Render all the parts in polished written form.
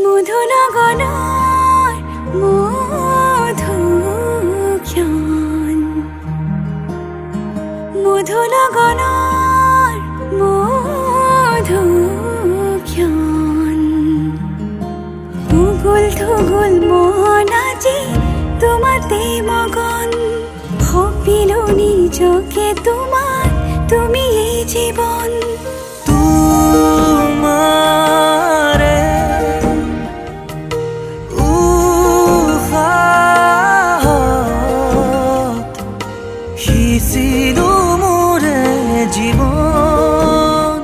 মধুনগৰৰ মধুক্ষণ মধুনগৰৰ মধুক্ষণ উগুল থুগুল মন আজি তোমাতে মগন ভাবিলো নিজকে তোমাৰ তুমি এই জীবন তোমাৰে উশাহত সিঁচিলো মোৰে জীৱন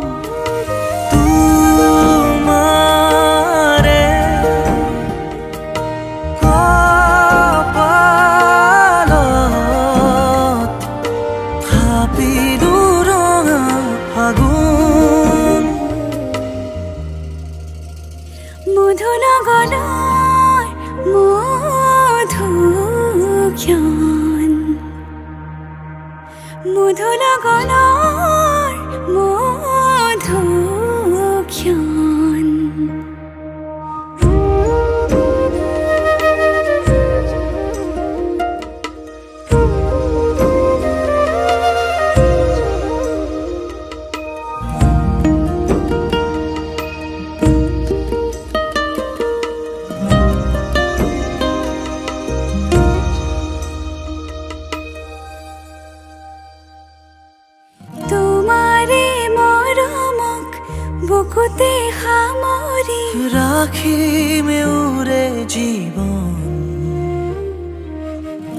তোমাৰে কপালত থাপিলো ৰঙা ফাগুন মধুনগৰৰ মধুক্ষণ মধুনগৰৰ মধুক্ষণ তোমাৰে মৰমক বুকুতে সামৰি ৰাখিমে উৰে জীৱন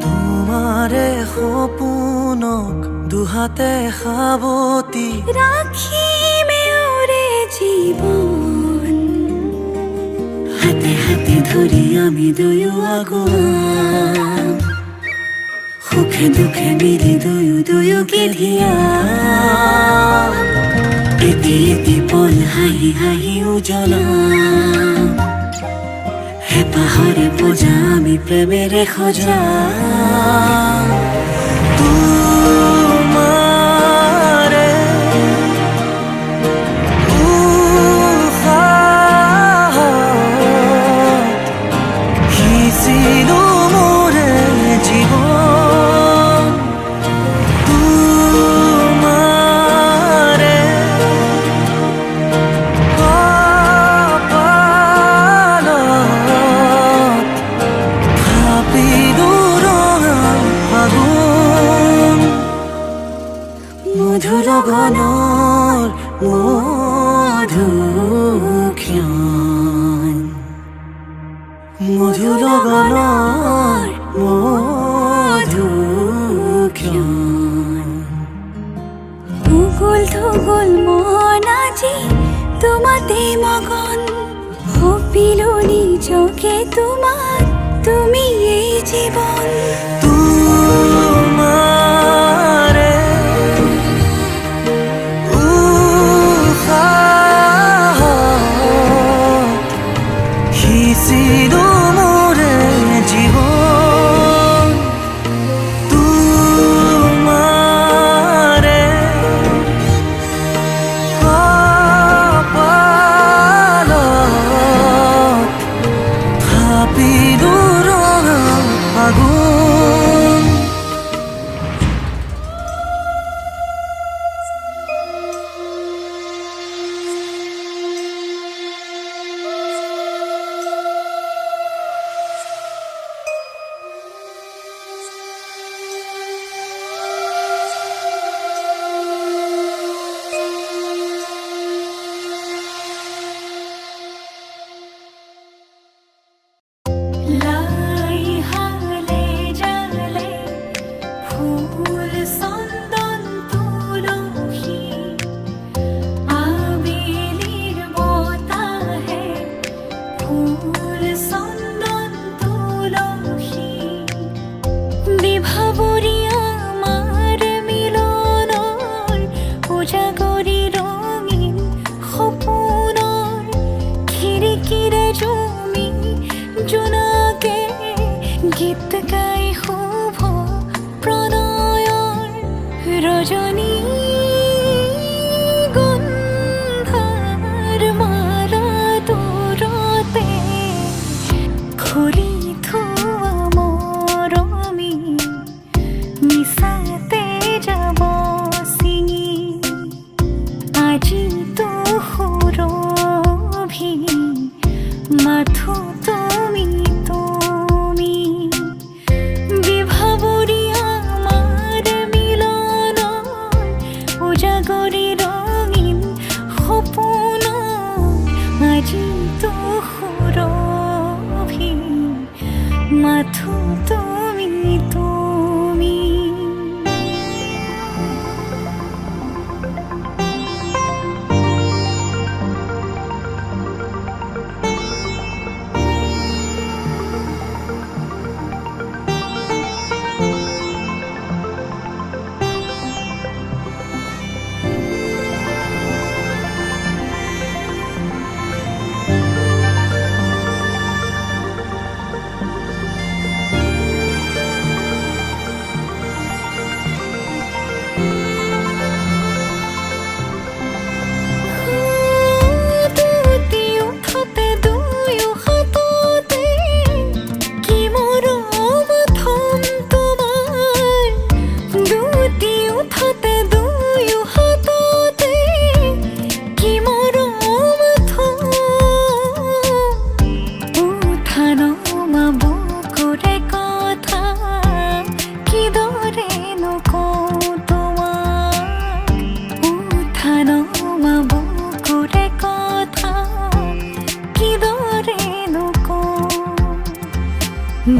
তোমাৰে সপোনক দুহাতে সাৱটি ৰাখিমে উৰে জীৱন হাতে হাতে ধৰি আমি দুয়ো আগুৱাম সুখে দুখে মিলি দুয়োকে ধিয়া এটি এটি পল হাঁহি হাঁহি উজ্বলাম হেঁপাহৰে পূজা আমি প্ৰেমেৰে সজাম তোমাৰে উশাহত সিঁচিলো মোৰে জীৱন তোমাৰে কপালত থাপিলো ৰঙা ফাগুন মধুনগৰৰ মধুক্ষণ মধুনগৰৰ মধুক্ষণ উগুল থুগুল মন আজি তোমাতে মগন ভাবিলো নিজকে তোমাৰ তুমি এই জীবন তোমাৰে উশাহত সিঁচিলো মোৰে জীৱন তোমাৰে কপালত থাপিলো ৰঙা ফাগুন মাথো তুমি তুমি বিভাবৰী আমাৰ মিলন উজাগৰি ৰঙীন সপোন আজি তো সুৰভি মাথো তুমি তুমি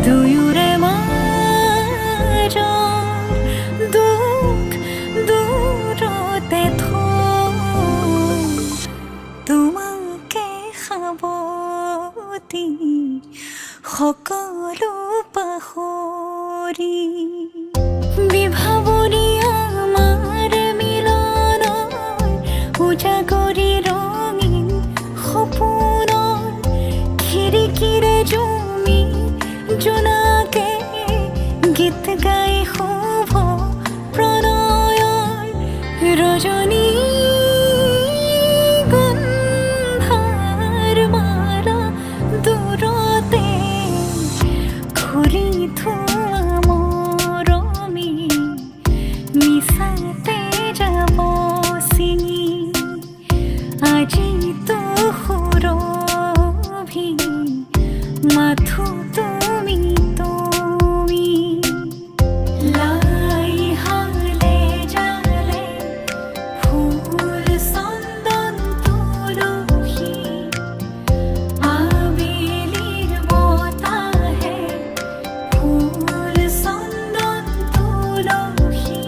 দুয়োৰে মাজৰ দুখ দূৰতে থৈ তোমাকে সাৱটি সকলো পাহৰি বিভাৱৰী আমাৰ মিলন উজাগৰি ৰঙীন সপোন খিৰিকীৰে জমি জোনাকে গীত গাই শুভ প্ৰণয়ৰ ৰজনী গন্ধাৰ মালা দূৰতে ঘূৰি থোৱা মৰমী মিছাতে যাব ছিঙি আজি তো সুৰভি মাথো তুমি তুমি লাই হালে জালে ফুল চন্দন তুলসী আবেলিৰ বতাহে ফুল চন্দন তুলসী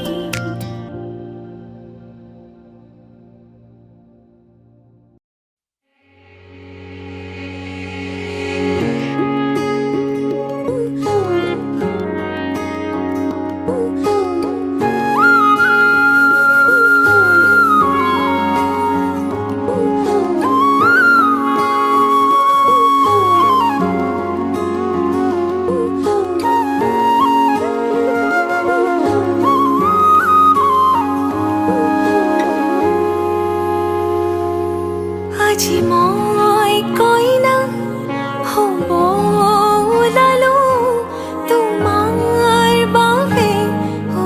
আজি মই কইনা হ'ব ওলালো তোমাৰ বাবে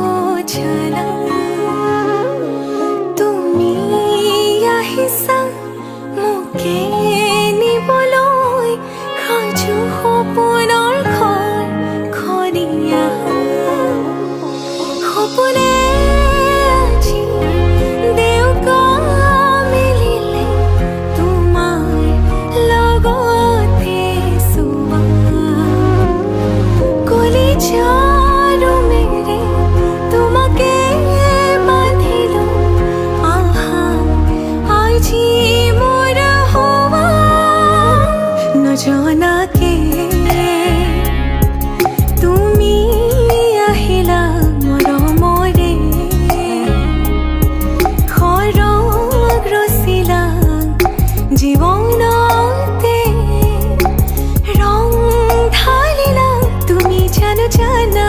অজানা তুমি আহিছা মোকে নিবলৈ সাজু সপোনৰ ঘৰ খনিয়া সপোনে আজি দেউকা মিলিলে লগতে চুৱা কলিজাৰো মেৰে তোমাকে বান্ধিলো আহা আজি মোৰ হোৱা নজনাকে তুমি আহিলা মৰমৰে সৰগ ৰচিলা জীৱনতে ৰং ঢালিলা তুমি জানো জানা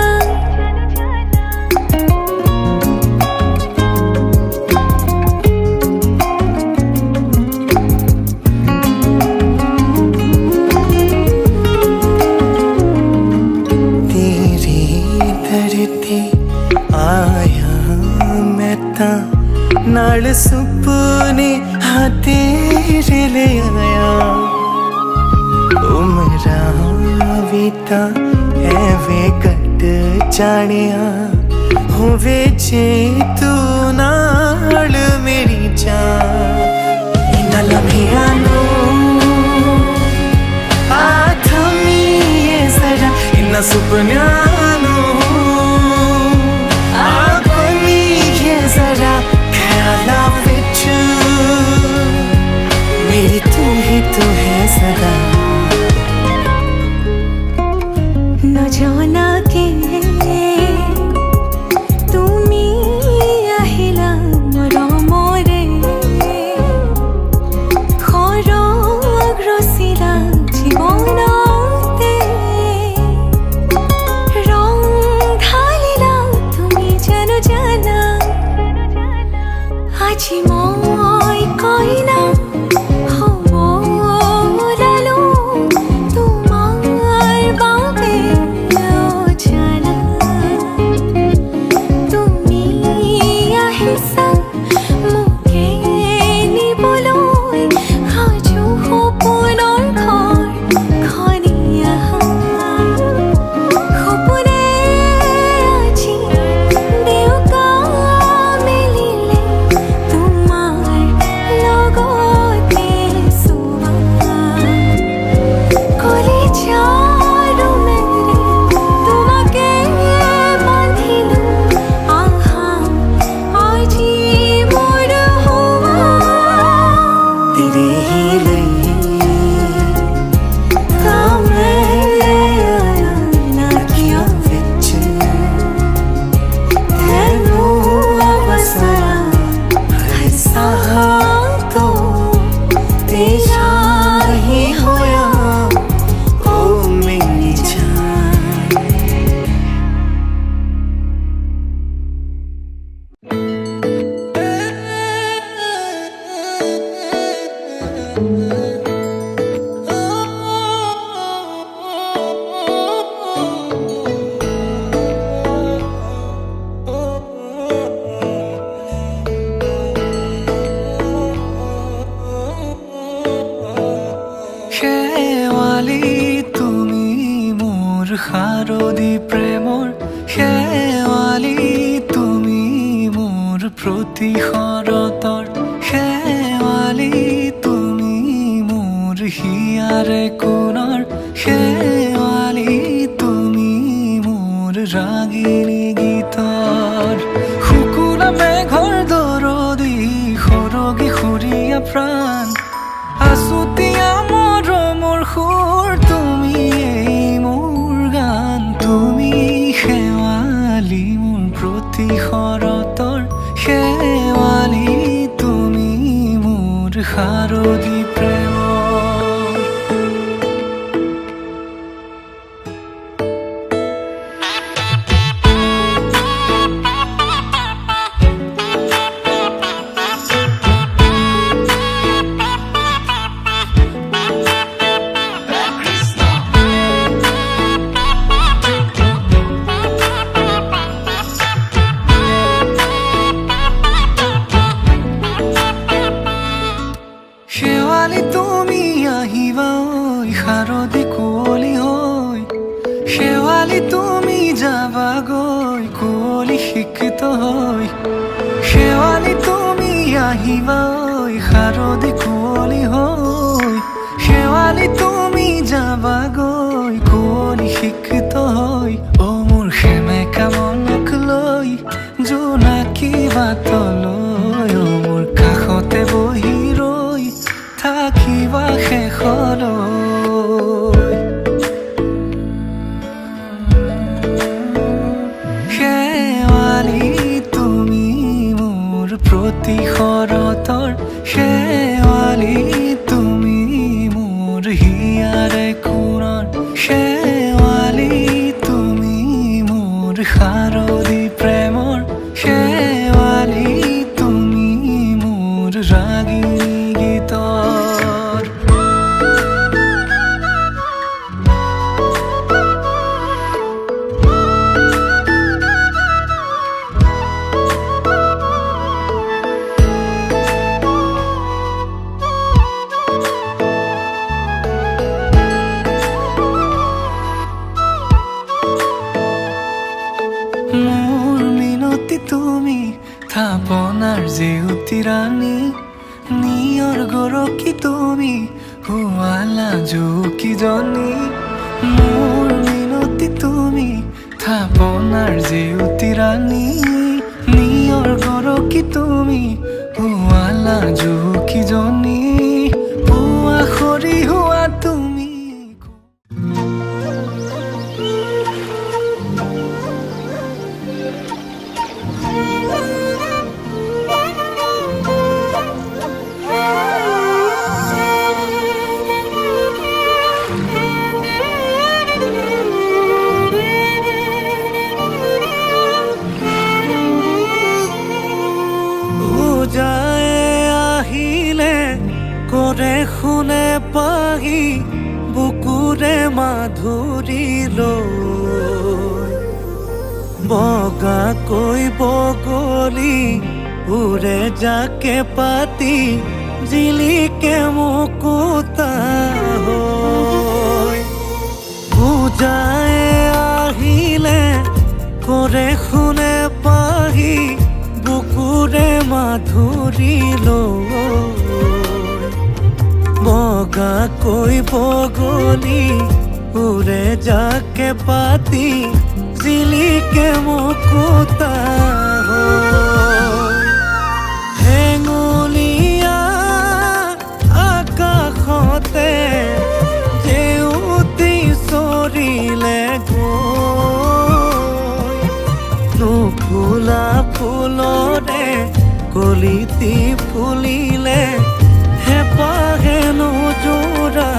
तेरे दरते आया मैं ता नाल सुपने हाँ तेरे ले आया ਤਾਂ ਐਵੇਂ ਕੱਟ ਜਾਣਿਆ ਹੋਵੇ ਜੇ ਤੂੰ ਨਾਲ ਮੇਰੀ ਜਾਨ ਇਹਨਾਂ ਲਮਹਿਆਂ ਨੂੰ ਆ ਥਮੀਏ ਜ਼ਰਾ ਇਹਨਾਂ ਸੁਪਨਿਆਂ ਨੂੰ ਆ ਬਣੀਏ ਜ਼ਰਾ ਖਿਆਲਾਂ ਵਿੱਚ मेरी तू ही तू है सदा न जाना के তুমি আহিলা মোৰ মৰে খৰগ ৰচিলা জীৱনতে ৰং ঢালিলা তুমি জানো জানা আজি মই কইনা শাৰদী প্ৰেমৰ শেৱালি তুমি মোৰ প্ৰতি শৰতৰ শেৱালি তুমি মোৰ হিয়াৰে কোণৰ শেৱালি তুমি মোৰ ৰাগিনী গীতৰ শুকুলা মেঘৰ দৰদি সৰগী সুৰীয়া প্ৰাণ আছুতীয়া মৰমৰ সুৰ তুমি তুমি শেৱালি মোৰ প্ৰতি শৰতৰ শেৱালি তুমি মোৰ শাৰদী প্ৰেমৰ শেৱালি তুমি আহিবা ঐ শাৰদী কুঁৱলী হৈ শেৱালি তুমি যাবাগৈ কুঁৱলী শিক্ষিত হৈ শেৱালি তুমি আহিবা ঐ শাৰদী কুঁৱলী হৈ শেৱালি তুমি যাবাগৈ কুঁৱলী শিক্ষিত হৈ অ মোৰ সেমেকা মনক লৈ জোনাকী বাটলৈ অ মোৰ কাষতে বহি থাকিবা শেষলৈ কি তুমি শুৱালা জুকিজনী মোৰ মিনতি তুমি থাপনাৰ জেউতি ৰাণী নিয়ৰ গৰকি তুমি শুৱালা জুকিজনী পুৱা খৰি হোৱা তুমি কৰে শুনে পাহি বুকুৰে মাধুৰী লৈ বগাকৈ বগলী উৰে যাকে পাতি জিলিকে মুকুতা হৈ পূজাই আহিলে কৰে শুনে পাহি বুকুৰে মাধুৰী লৈ বগাকৈ বগলী উৰে যাকে পাতি জিলিকে মুকুতা হৈ হেঙুলীয়া আকাশতে জেউতি চৰিলে গৈ নুফুলা ফুলৰে কলিতি ফুলিলে হেঁপাহে নোজোৰা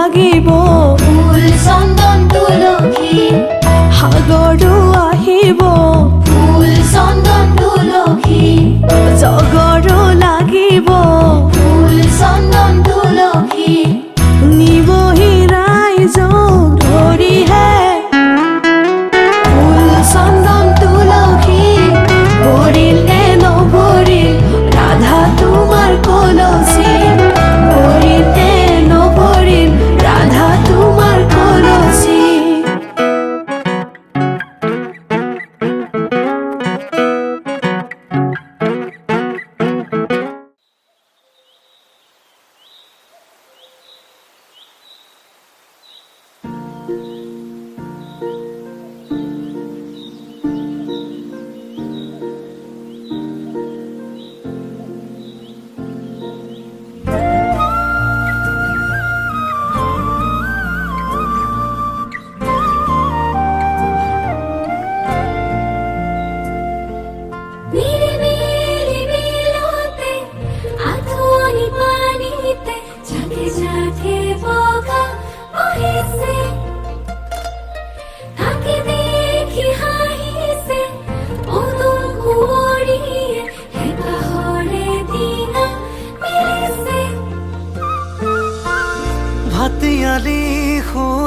লাগি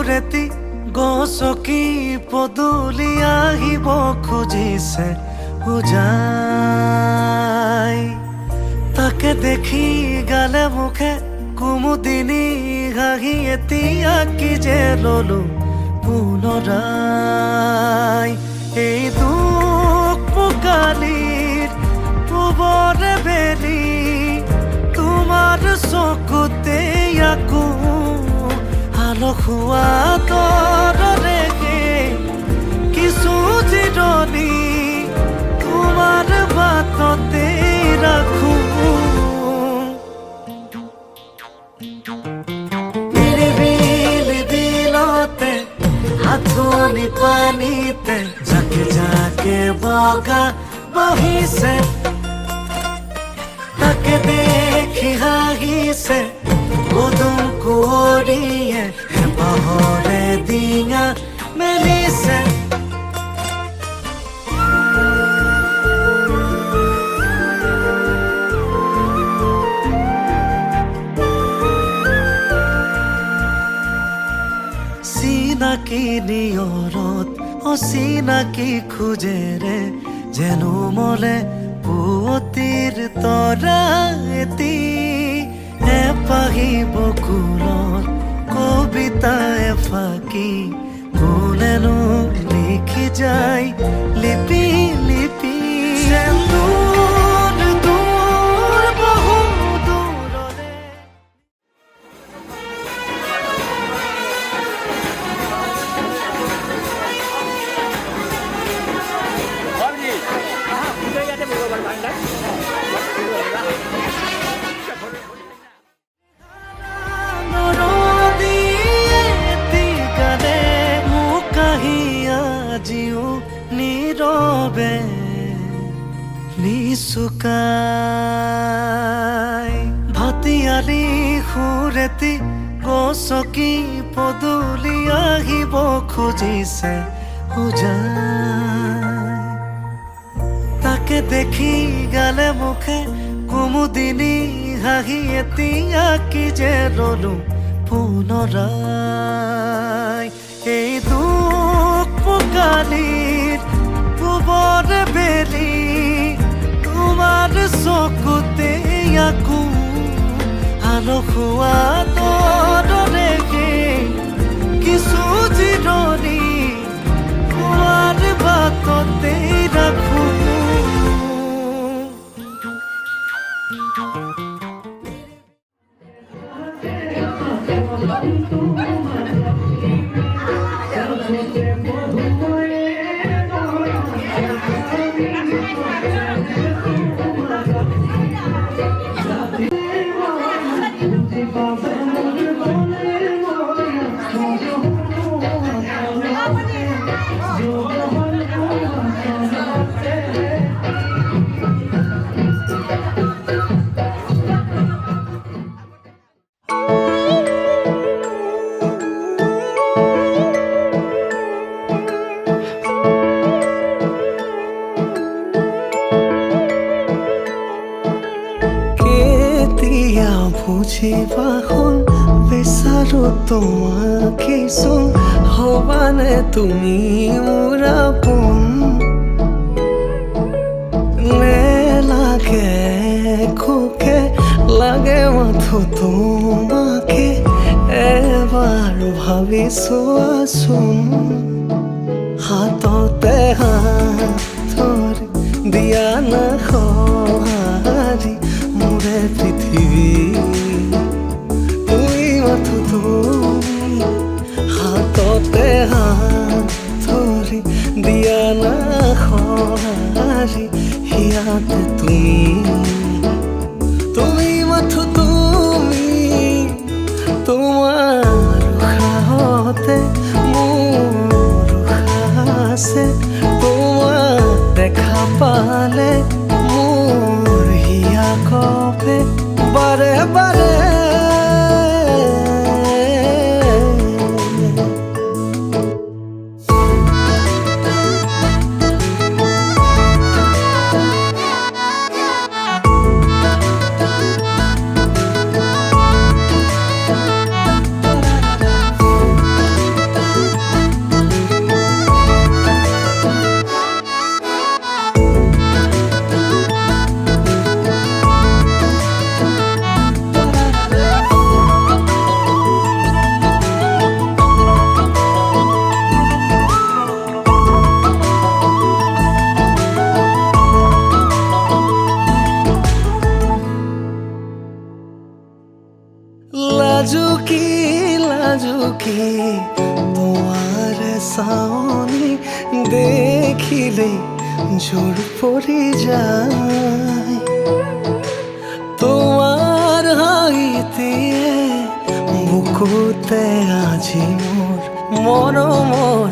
সুৰেতি গছকি পদূলি আহিব খুজিছে উজাই তাকে দেখি গালে মুখে কুমুদিনী হাঁহি এতিয়া কি যে ললো পুনৰাই এই দুখ পোকালিৰ পূবৰে বেলি তোমাৰ চকুতে আকৌ আলসুৱা তৰৰে কিছু জিৰণি তোমাৰ বাটতে ৰাখো নিৰিবিলি দিলতে হাতনি পানীতে জাকে জাকে বগা বহিছে তাকে দেখি হাঁহিছে উদুম কুঁৱৰীয়ে হেঁপাহৰে ডিঙা মেলিছে চিনাকি নিয়ৰত অচিনাকি খোজেৰে যেনো মলে পুৱতিৰ তৰা এটি এপাহি বকুলত কবিতা এফাকি কোনেনো লিখি যায় লিপি লিপি দূৰ দূৰ বহু দূৰৰে নীৰৱে নিচুকাই ভাটিয়ালি সুৰেতি গছকি পদূলি আহিব খুজিছে উজাই তাকে দেখি গালে মুখে কুমুদিনী হাঁহি এতিয়া কি যে ললো পুনৰাই এই দুখ পোকালিৰ পূবৰে বেলি তোমাৰ চকুতে আকৌ আলসুৱা তৰৰে কিছু জিৰণি তোমাৰ বাটতে ৰাখো বুজিবা হ'ল বিচাৰো তোমাকে চোন হবানে তুমি মোৰ আপোন নেলাগে খোকে লাগে মাথো তোমাকে এবাৰ ভাবি চোৱাচোন হাততে হাত ধৰি দিয়া না সঁহাৰি মোৰে পৃথিৱী তুমি মাথো তুমি হাততে হাত ধৰি দিয়া না সঁহাৰি ইয়াতে তুমি মাথো তুমি তোমাৰ উশাহতে মোৰ উশাহ আছে তোমাক দেখা পালে মোৰ হিয়া কপে বাৰে বাৰে লাজুকী লাজুকী তোমাৰ চাৱনি দেখিলে জোৰ পৰি যায় তোমাৰ হাঁহিতে বুকুতে আজি মোৰ মৰমৰ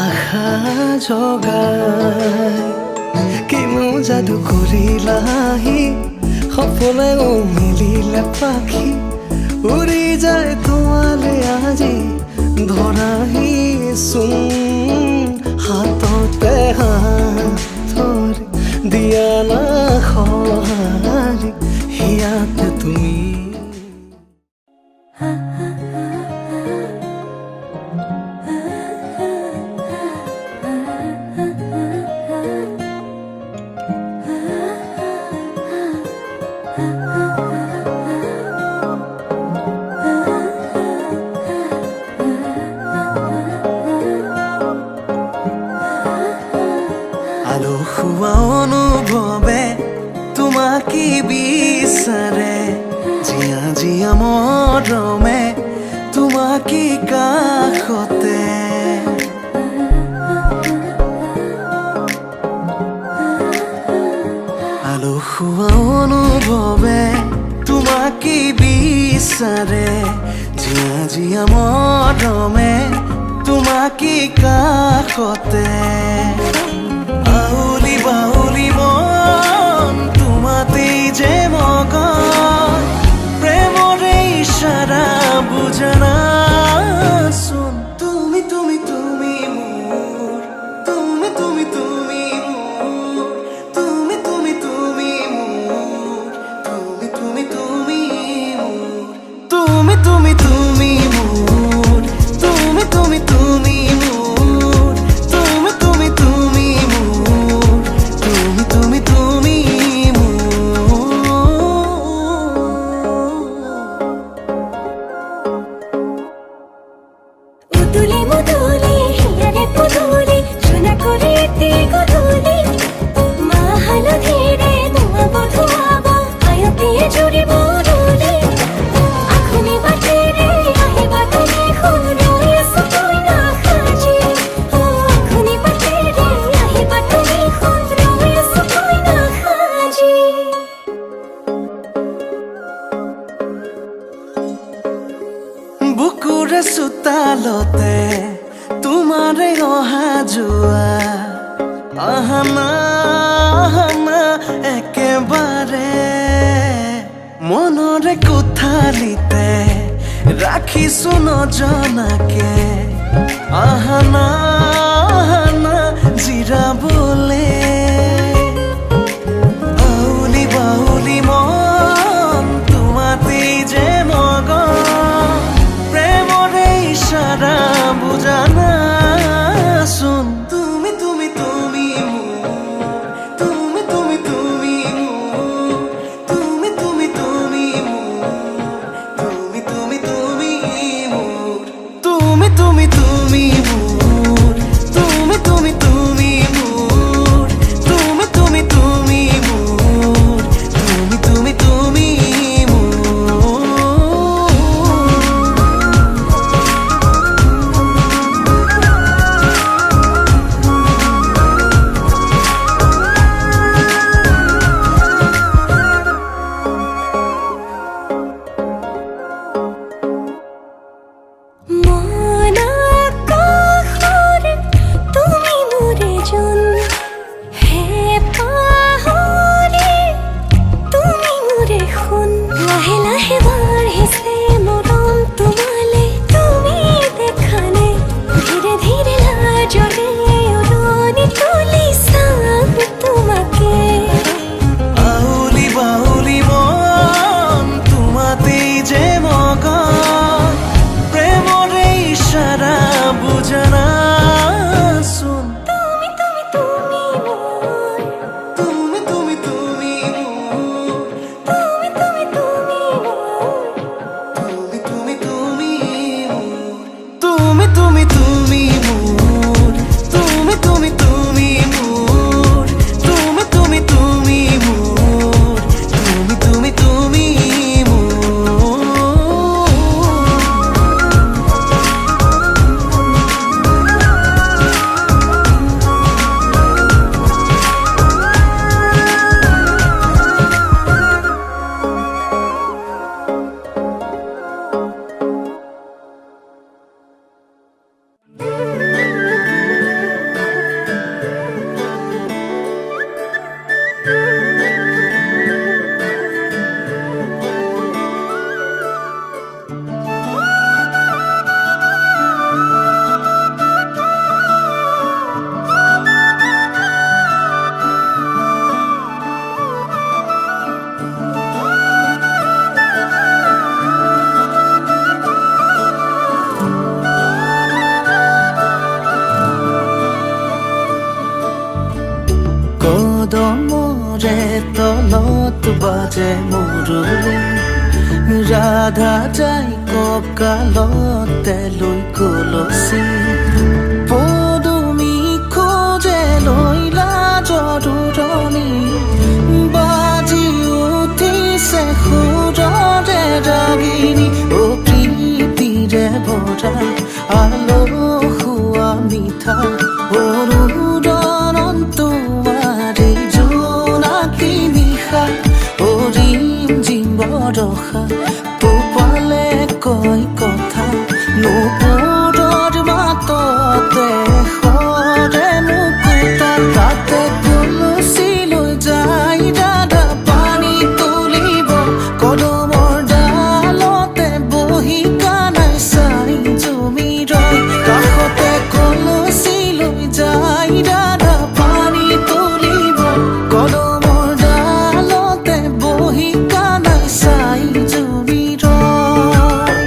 আশা জগাই কিনো যাদু কৰিলাহি সপোনে মিলিলে পাখি উৰি যায় তোমালে আজি ধৰাহিচোন হাততে হাত ধৰি দিয়া না সঁহাৰি হিয়াতে তুমি আলসুৱা অনুভৱে তোমাকে বিচাৰে জিয়া জিয়া মৰমে তোমাকে কাষতে আলসুৱা অনুভৱে তোমাকে বিচাৰে জিয়া জিয়া মৰমে তোমাকে কাষতে আউলি বাউলি মন তোমাতেই যে মগন প্ৰেমৰে ইশাৰা বুজানা চোন তুমি তুমি তুমি মোৰ তুমি তুমি তুমি মোৰ তুমি তুমি তুমি মোৰ তুমি তুমি তুমি মোৰ তুমি তুমি তুমি মোৰ তুমি তুমি তুমি মোৰ তুমি তুমি তুমি মোৰ তুমি তুমি তুমি উদুলি মুদুলি হিয়ারে পুদুলি সোনা করে এতে গধুলি মা হালধিরে ধোঁয়া বধুয়াব আয়তে জুড়ি বরুলি আখুনি বাটেরে আহে বাটনে খুন রয়েস তুই না খাজি ও আখুনি বাটেরে আহে বাটনে খুন রয়েস তুই না খাজি বুকুৰে চোতালতে তোমাৰে অহা যোৱা আহানা আহানা একেবাৰে মনৰে কোঠালিতে ৰাখিছো নজনাকে আহানা আহানা জিৰাবলে আউলি বাউলি মন তোমাতেই যে মগন প্ৰেমৰে ইশাৰা বুজানা চোন তুমি তুমি তুমি মোৰ তুমি তুমি তুমি মোৰ তুমি তুমি তুমি মোৰ তুমি তুমি তুমি মোৰ তুমি তুমি তুমি মোৰ তুমি তুমি তুমি মোৰ তলত বাজে মুৰুলি ৰাধা যাই কঁকালতে লৈ কলচি পদুমি খোজে লৈলা জৰুৰণি বাজি উঠিছে সুৰৰে ৰাগিনী অ প্ৰীতিৰে ভৰা আলসুৱা মিঠা অৰুণন তোমাৰে জোনাকী নিশা অৰিম জিম বৰষা তোপালে কয় কথা নুপুৰৰ মাততে সৰে মুকুতা তাতে তুলসী লৈ যাই দাদা পানী তুলিব কদমৰ ডালতে বহি কানাই চাই জুমি ৰয় কাষতে কলচী লৈ যাই দাদা পানী তুলিব কদমৰ ডালতে বহি কানাই চাই জুমি ৰয়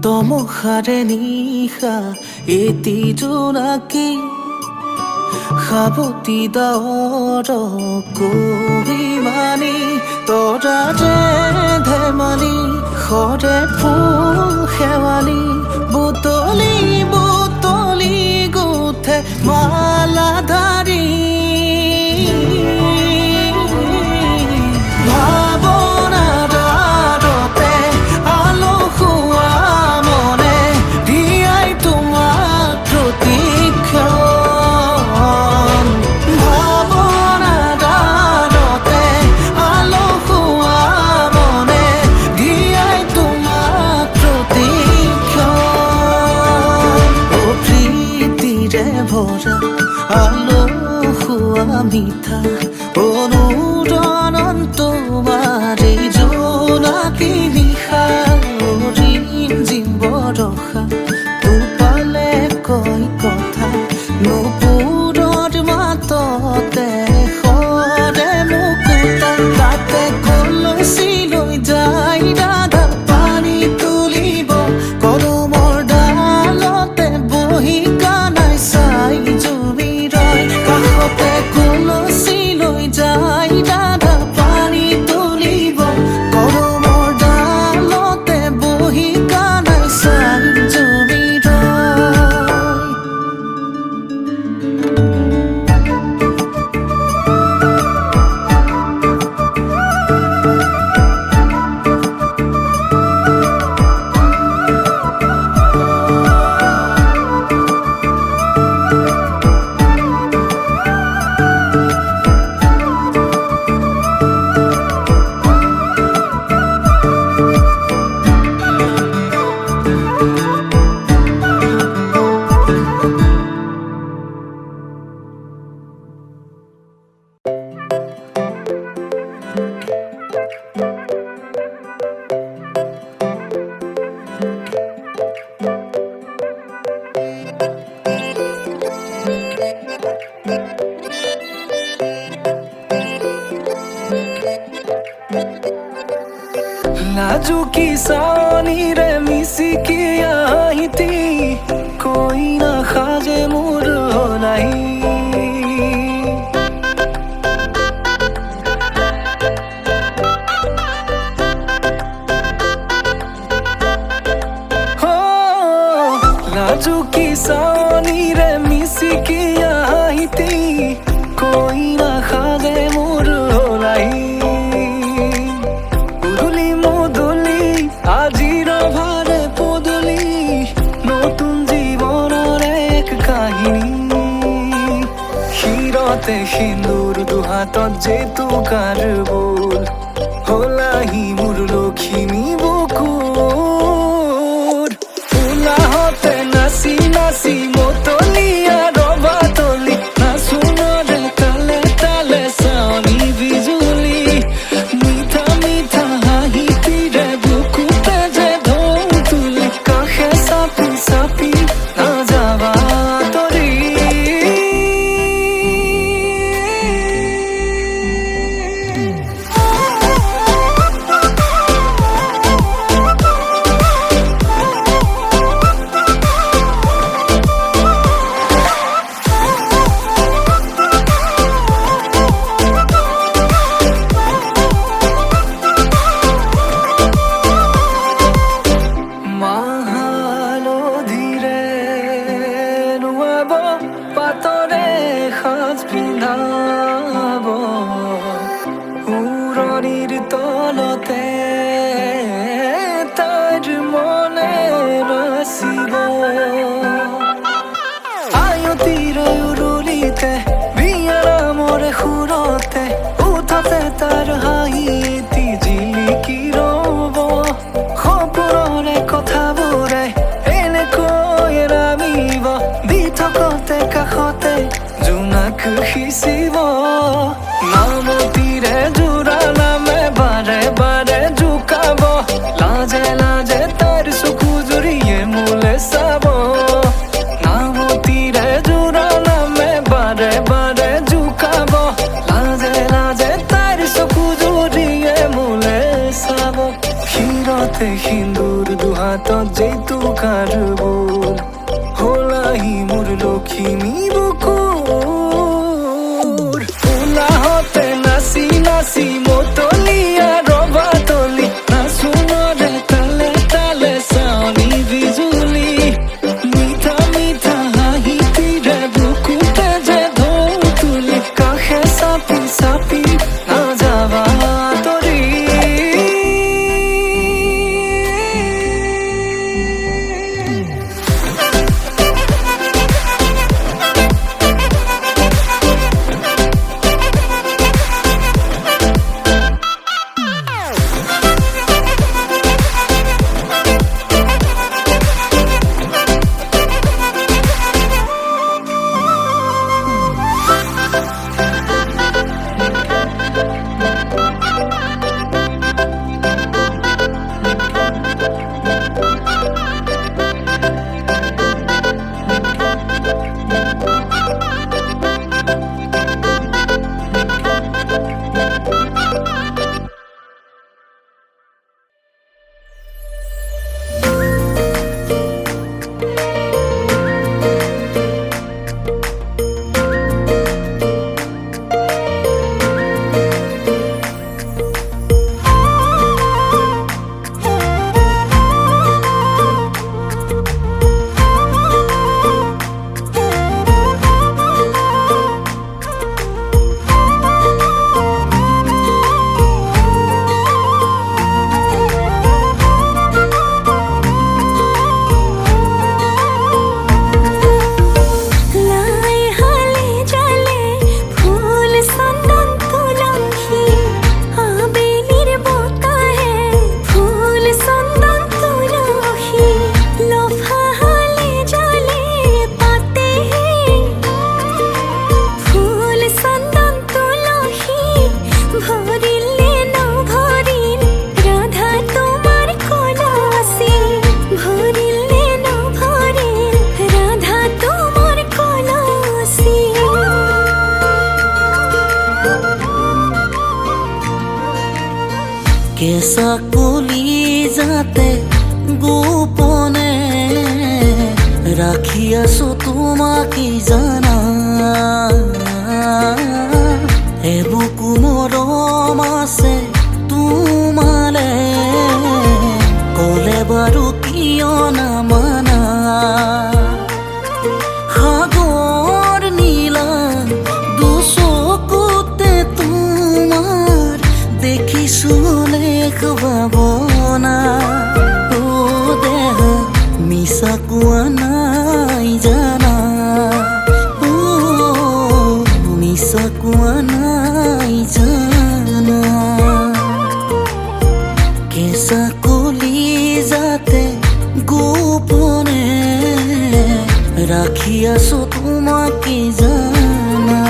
তমসাৰে নিশা এটি জোনাকী সাৱতি ডাৱৰ কহিমানি তৰাৰে ধেমালি সৰে ফুল শেৱালি বুটলি বুটলি গুঠে মালাধাৰী ভাৱনাৰ আৰতে আলসুৱা মনে দিয়াই তোমাক প্ৰতিক্ষণ ভাৱনাৰ আৰতে আলসুৱা মনে দিয়াই তোমাক প্ৰতিক্ষণ অ প্ৰীতিৰে ভৰা আলসুৱা মিঠা অনুৰণন তোমাৰে জোনাকী নিশা অৰিম জিম বৰষা তোপালে কয় কথা নুপুৰৰ মাততে সৰে মুকুতা তাতে কলচী লৈ যাই দাদা পানী তুলিব কদমৰ ডালতে বহি কানাই চাই জুমি ৰয় কাষতে কলচী লৈ যাই দাদা পানী তুলিব কদমৰ ডালতে বহি কানাই চাই জুমি ৰয় লাজুকী চাৱনিৰে মিচিকি আহিতি কৈ নাখাজে মোৰ নাই লাজুকী চাৱনিৰে মিচিকি আহিতি কৈ নাখাজে মোৰ নাই আজিৰ ভাৰে পদূলি নতুন জীৱনৰ এক কাহিনী শিৰতে সিন্দুৰ দুহাতত জেতুকাৰ বোল হলাহি মোৰ লখিমী বুকুৰ ফুলাহতে নাচি নাচি মতলীয়া ৰবাতলি নাচোনৰে তালে তালে চাৱনি বিজুলি মিঠা মিঠা সিঁচিব নামতিৰে জোৰা নামে বাৰে বাৰে জোকাব লাজে লাজে তাৰ চকু জুৰিয়ে মোলে চাব নামতিৰে জোৰা নামে বাৰে বাৰে জোকাব লাজে লাজে তাৰ চকু জুৰিয়ে মোলে চাব শিৰতে সিন্দুৰ দুহাতত জেতুকাৰ বোল হলাহি মোৰ লখিমী বুকুৰ উলাহতে নাচি নাচি মতলীয়া ৰবা তলি নাচোনৰে তালে তালে চাৱনি বিজুলি মিঠা মিঠা হাঁহিটিৰে বুকুতে যে ঢৌ তুলি কাষে চাপি চাপি নাযাবা আঁতৰি কেঁচা কলি যাতে গোপনে ৰাখি আছো তোমাক জানা এবুকু মৰম আছে তোমালে কলে বাৰু কিয় নামানা সাগৰ নীলা দুচকুতে তোমাৰ দেখিছো লেখ ভাৱনা ও দেহ মিছা কোৱা নাই জানা ও মিছা কোৱা নাই জানা কেঁচা কলি যাতে গোপনে ৰাখি আছো তোমাক জানা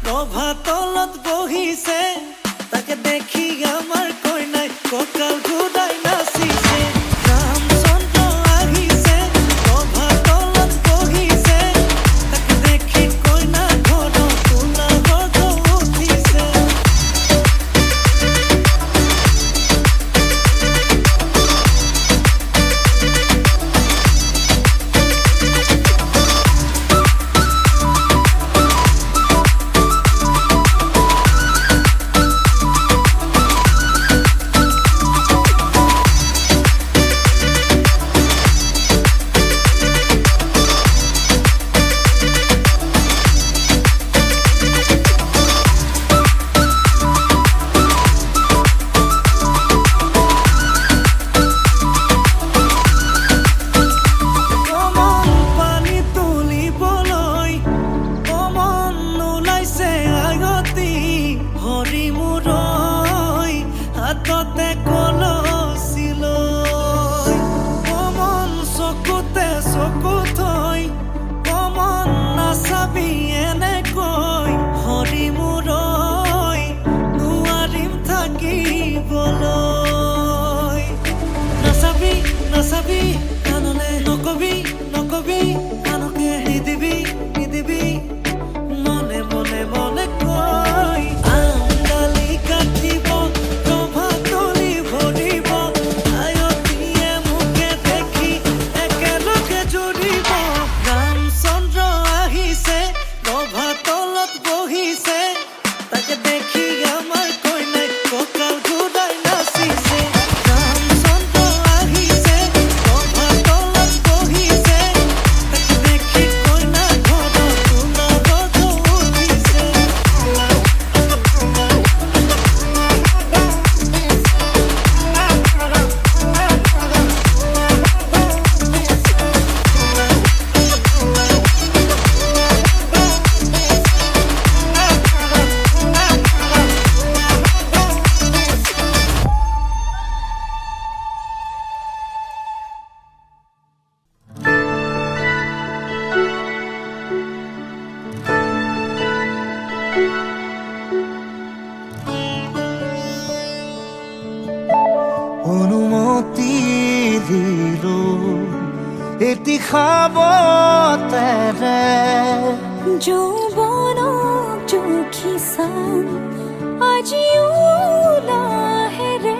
ৰভাতলত বহিছে তাকে দেখি আমাৰ কইনাই কঁকাল ঘূৰাই নাচিছে ৰামচন্দ্ৰ আহিছে ৰভাতলত বহিছে তাকে দেখি কইনা ঘৰত তোলা গৰ্ভ উঠিছে অনুমতি দিলো এটি খাবতেৰে যৌৱনক জুখিছাম আজিও লাহেৰে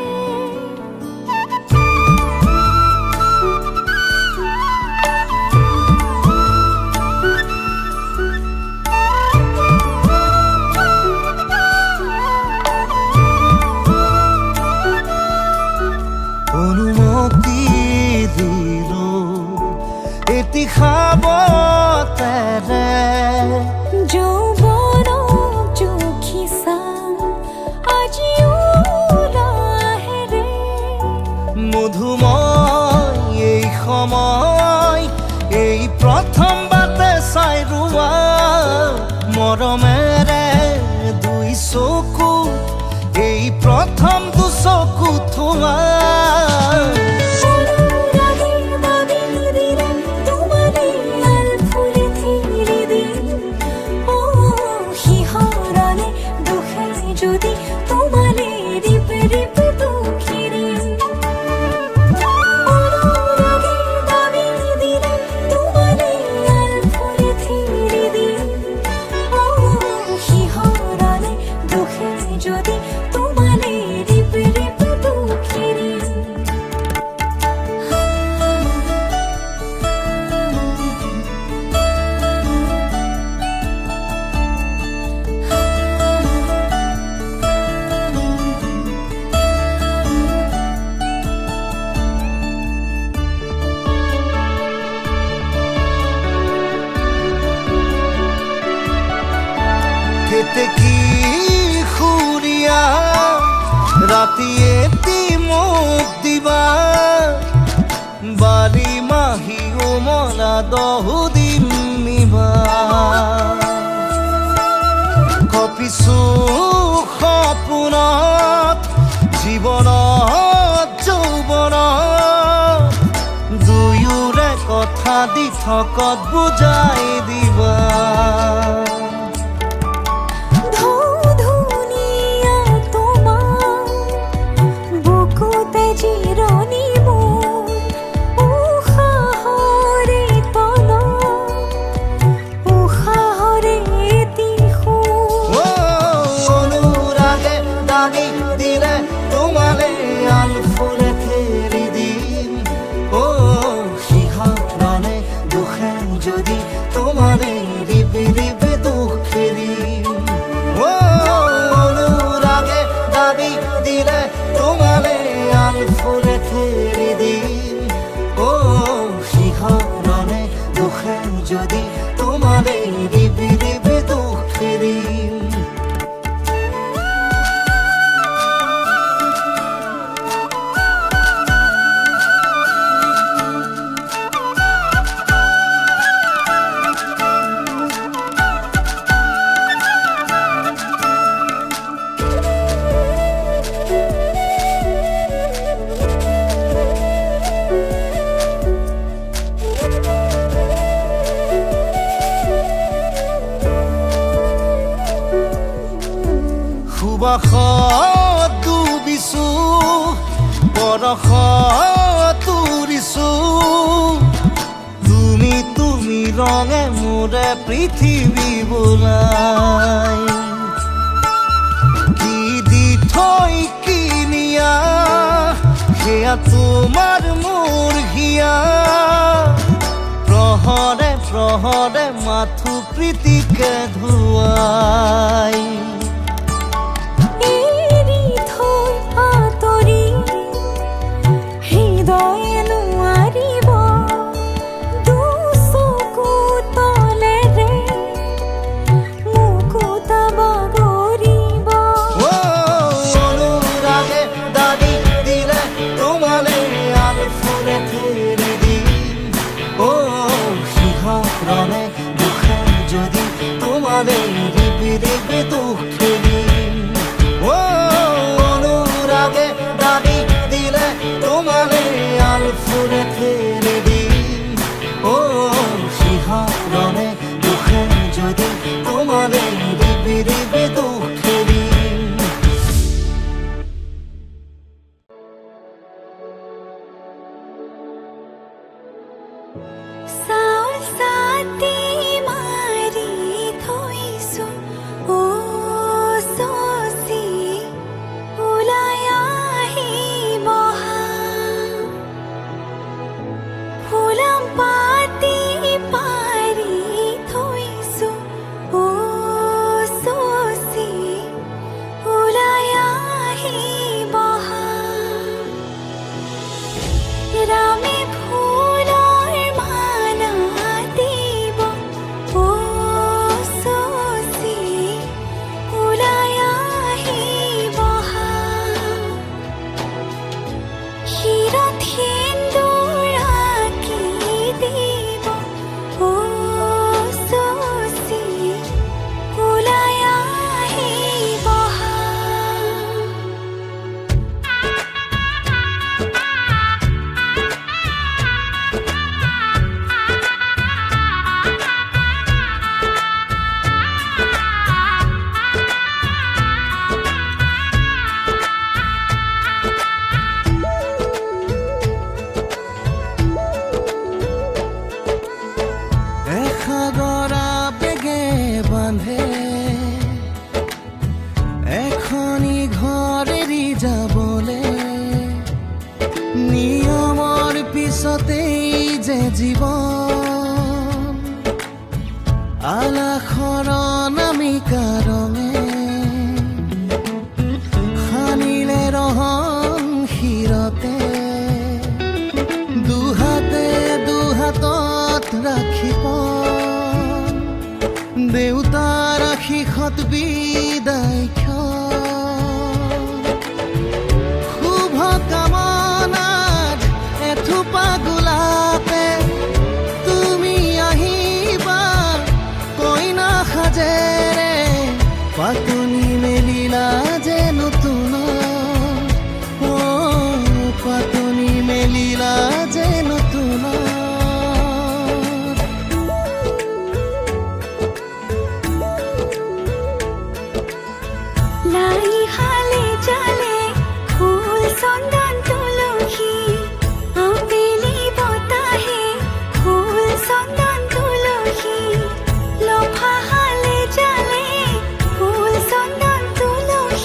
অনুমতি দিলো এটি খাবতেৰে যৌৱনক জুখিছাম আজিও লাহেৰে মধুময় এই সময় এই প্ৰথম বাটে চাই ৰোৱা মৰমেৰে দুই চকু এই প্ৰথম দুচকু থোৱা কি খুরিয়া রাতি এটি মুখ দিবা বালি মাহি উমলা দহুদিন নিবা কপিছো সপোনত জীৱনত যৌৱনত দুয়োৰে কথা দি থকত বুজাই দিবা সুবাসত ডুবিছো বৰষত উৰিছো তুমি ৰঙে মোৰে পৃথিৱী বোলাই কি দি থৈ কিনিয়া সেয়া তোমাৰ মোৰ হিয়া প্ৰহৰে প্ৰহৰে মাথো প্ৰীতিকে ধুৱাই এৰি থৈ আঁতৰি হৃদয়ে নোৱাৰিব দুচকু তলেৰে মুকুতাব গৰিব অনুৰাগে দাগি দিলে তোমালে আলফুলে ফেৰি দিম সিংহৰণে দুখে যদি তোমালে ৰিবি ৰিবি দুখ খেলিম অনুৰাগে দাগি দিলে তোমালে আলফুলে ফেৰি দিম সিংহৰণে দুখে যদি তোমালে ৰিবি ৰিবি দুখ খেলিম চাউল চাতি মাৰি থৈছো চচি ওলাই আহিব ফুলাম পাতি পাৰি থৈছো চচি ওলাই আহিব ৰামে ফুলৰ মালা দিব চচি ওলাই আহিব শিৰত সেন্দুৰ আঁকি দিব চচি ওলাই আহিব এসাগৰা বেগে বান্ধে এখনি ঘৰ এৰি যাবলে নিয়মৰ পিছতেই যে জীৱন আলাসৰ নামিকা ৰঙে সানিলে ৰহন শিৰতে দুহাতে দুহাতত ৰাখিব দেউতাৰ আশীষত বিদায় শুভ কামনাত এথোপা গোলাপে তুমি আহিবা কইনা সাজেৰে পাতনি মেলিলা যে নতুন পাতনি মেলিলা যে নতুন লাই হালে জালে ফুল চন্দন তুলসী আবেলি বতাহে ফুল চন্দন তুলসী লফা হালে জালে ফুল চন্দন তুলসী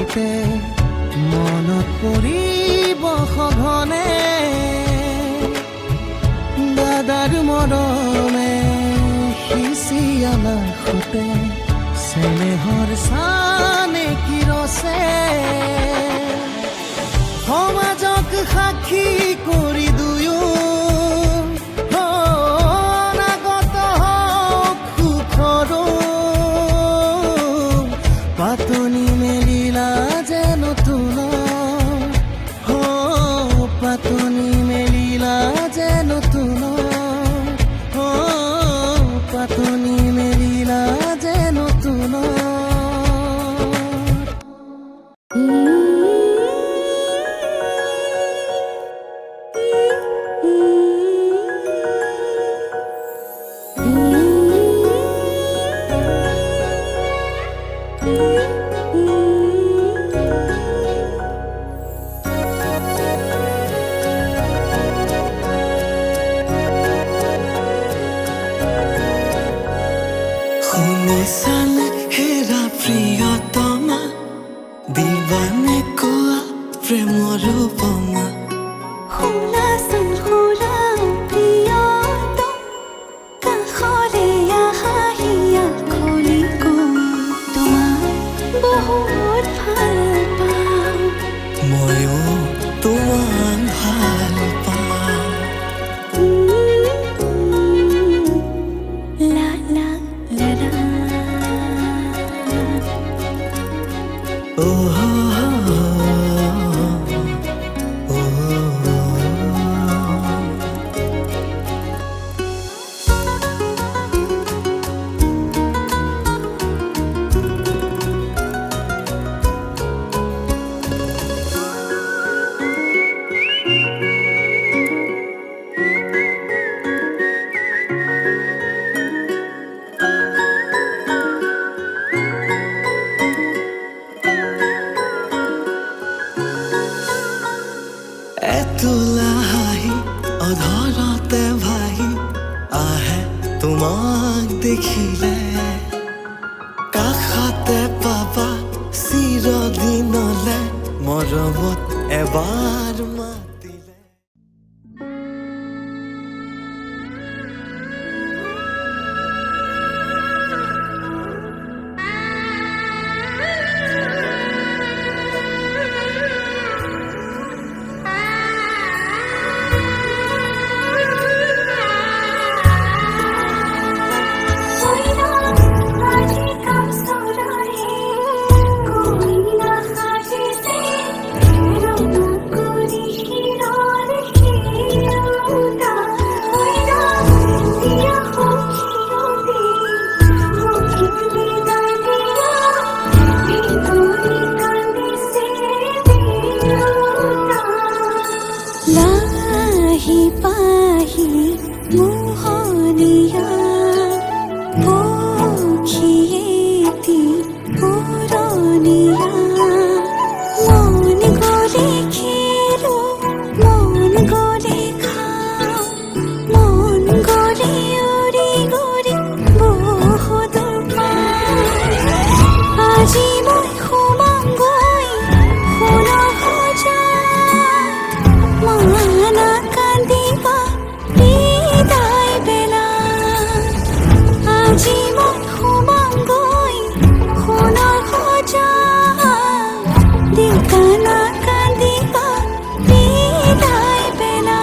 হওঁতে মনত পৰিব সঘনে দাদাৰ মৰমে সিঁচি আমাৰ সতে চেনেহৰ চানে কিৰছে সমাজক সাক্ষী কৰি দুয়ো অনাগত হওক সুখৰো পাতনি মেলিলা যে নতুন পাতনি মেলিলা যে নতুন পাতনি মেলিলা যে নতুন শুনিছানে হেৰা প্ৰিয়তমা দিবানে কোৱা প্ৰেমৰ উপমা শুনাচোন শুনা প্ৰিয়তম কাষৰে আহাহিয়া খুলি কওঁ তোমাক বহুত ভাল পাওঁ ময়ো তোমাক ভাল পাওঁ লা লা লা লা এতোলা হাঁহি অধৰতে ভাহি আহে তোমাক দেখিলে কাষতে পাবা চিৰদিনলে মৰমত এবাৰ মাতিলে লাহি পাহি মোহনীয়া পক্ষীয়েতি পুৰণীয়া মন গ'লে খেলো মন গ'লে খাওঁ মন গ'লে উৰি গ'লে বহুত আজি মই সোমামগৈ সোণৰ সজাত মানা কান্দিবা বিদায় বেলা আজি মই সোমামগৈ সোণৰ সজাত দেউতানা কান্দিবা বিদায় বেলা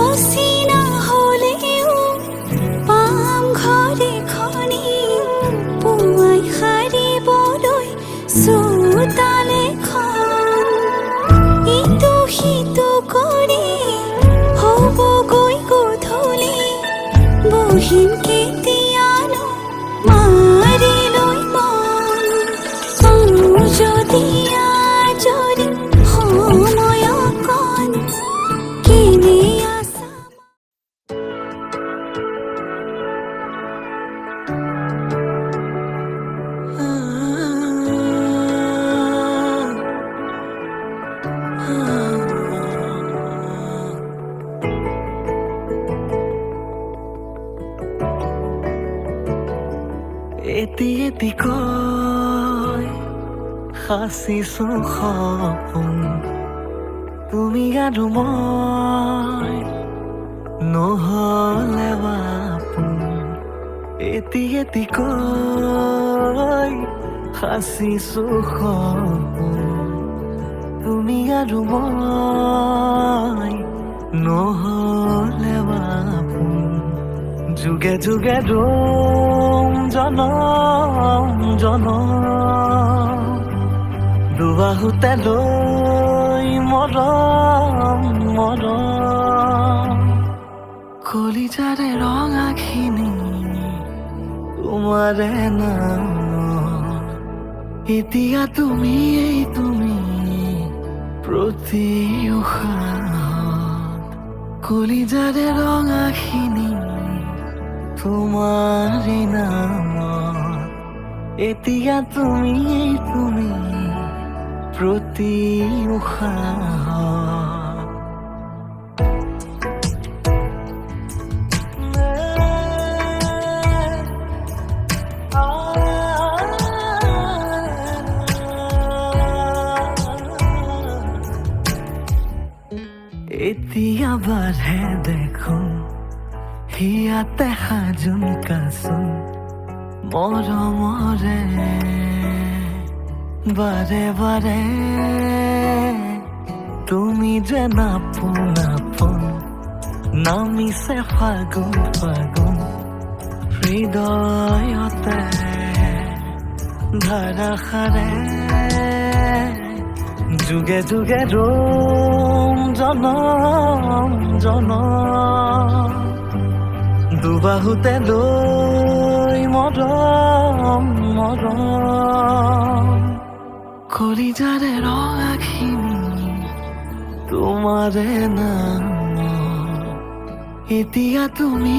অচিনা হ'লেও পাম ঘৰে খনি পুৱাই সাৰিবলৈ চোতালে খন ইটো সিটো কৰি হ'বগৈ গধূলি বহিম কেতিয়ানো মাৰি লৈ মন যদি আজৰি সময় অকণ কিনে আছা এতিকৈ সাঁচিছো সপোন তুমি আৰু মই নহ'লে বাপোন এতিকৈ সাঁচিছো সপোন তুমি আৰু মই নহ'লে বাপোন যুগে যুগে ৰম জনম জনম দুবাহুতে লৈ মৰম মৰম কলিজাৰে ৰঙাখিনি তোমাৰে নাম এতিয়া তুমি প্ৰতি উশাহত কলিজাৰে ৰঙাখিনি তোমাৰে নাম এতিয়া তুমি প্ৰতি উশাহত এতিয়া বাঢ়ে দেখো হিয়াতে সাজোন কাচোন মৰমৰে বাৰে বাৰে তুমি যে নাপোন নামিছে ফাগুন ফাগুন হৃদয়তে ধাৰাসাৰে যুগে যুগে ৰম জনম জনম দুবাহুতে লৈ মৰম মৰম কলিজাৰে ৰঙাখিনি তোমাৰে নাম এতিয়া তুমি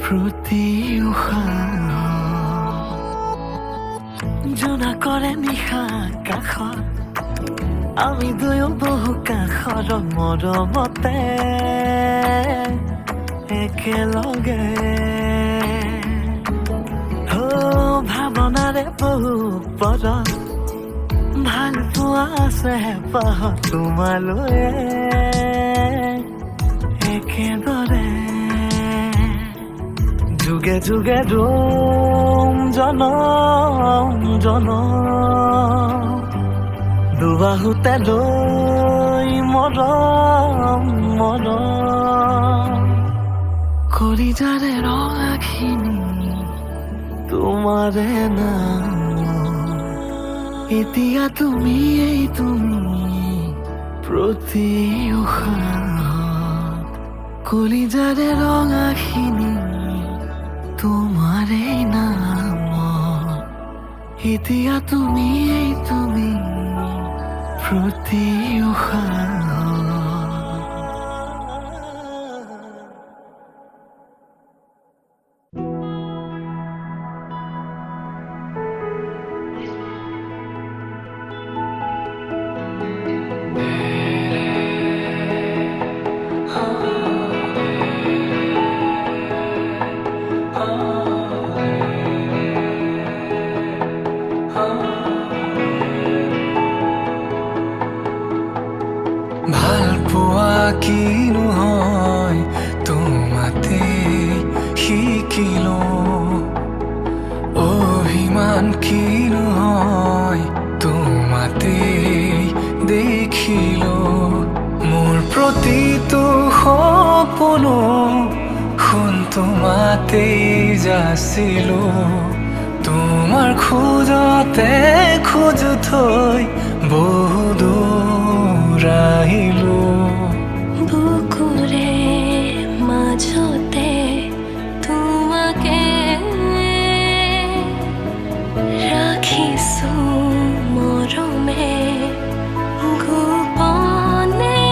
প্ৰতি উশাহত জোনা কৰে নিশা কাষত আমি দুয়ো বহু কাষৰ মৰমতে একেলগে ভাৱনাৰে বহু পদ ভাল পোৱা আছে হেঁপাহত তোমালৈ একেদৰে যুগে যুগে ৰম জনম জনম দুবাহুতে লৈ মৰম মৰম কলিজাৰে ৰঙাখিনি তোমাৰে নাম এতিয়া তুমি প্ৰতি উশাহত কলিজাৰে ৰঙাখিনি তোমাৰে নাম এতিয়া তুমি প্ৰতি উশাহত ভাল পোৱা কিনো হয় তোমাতে শিকিলো অভিমান কিনো হয় তোমাতে দেখিলো মোৰ প্ৰতিটো সপোনো সোণ তোমাতেই যাচিলো তোমাৰ খোজতে খোজ থৈ বহু দূৰ আহিলো বুকুৰে মাজতে তোমাকে ৰাখিছো মৰমে গোপনে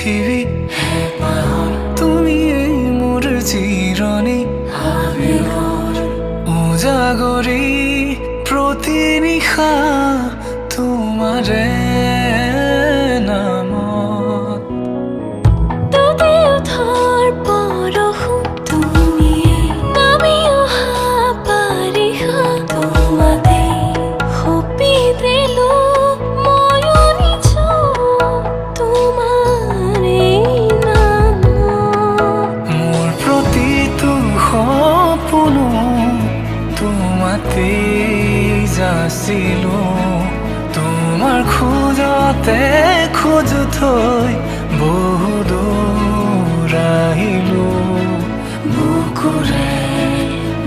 পৃথিৱী হেঁপাহৰ তুমি মোৰ চিৰণি আবেগৰ উজাগৰি প্ৰতি নিশা তোমাৰে নামত ডুবে ওঠাৰ পৰশু তুমিয়ে নামি অহা বাৰিষা তোমাতে সপি দিলো ময়ো নিজ তোমাৰে নামত মোৰ প্ৰতিটো সপোনো তোমাতেই যাচিলো তোমাৰ খোজতে খোজ থৈ বহু দূৰ আহিলো বুকুৰে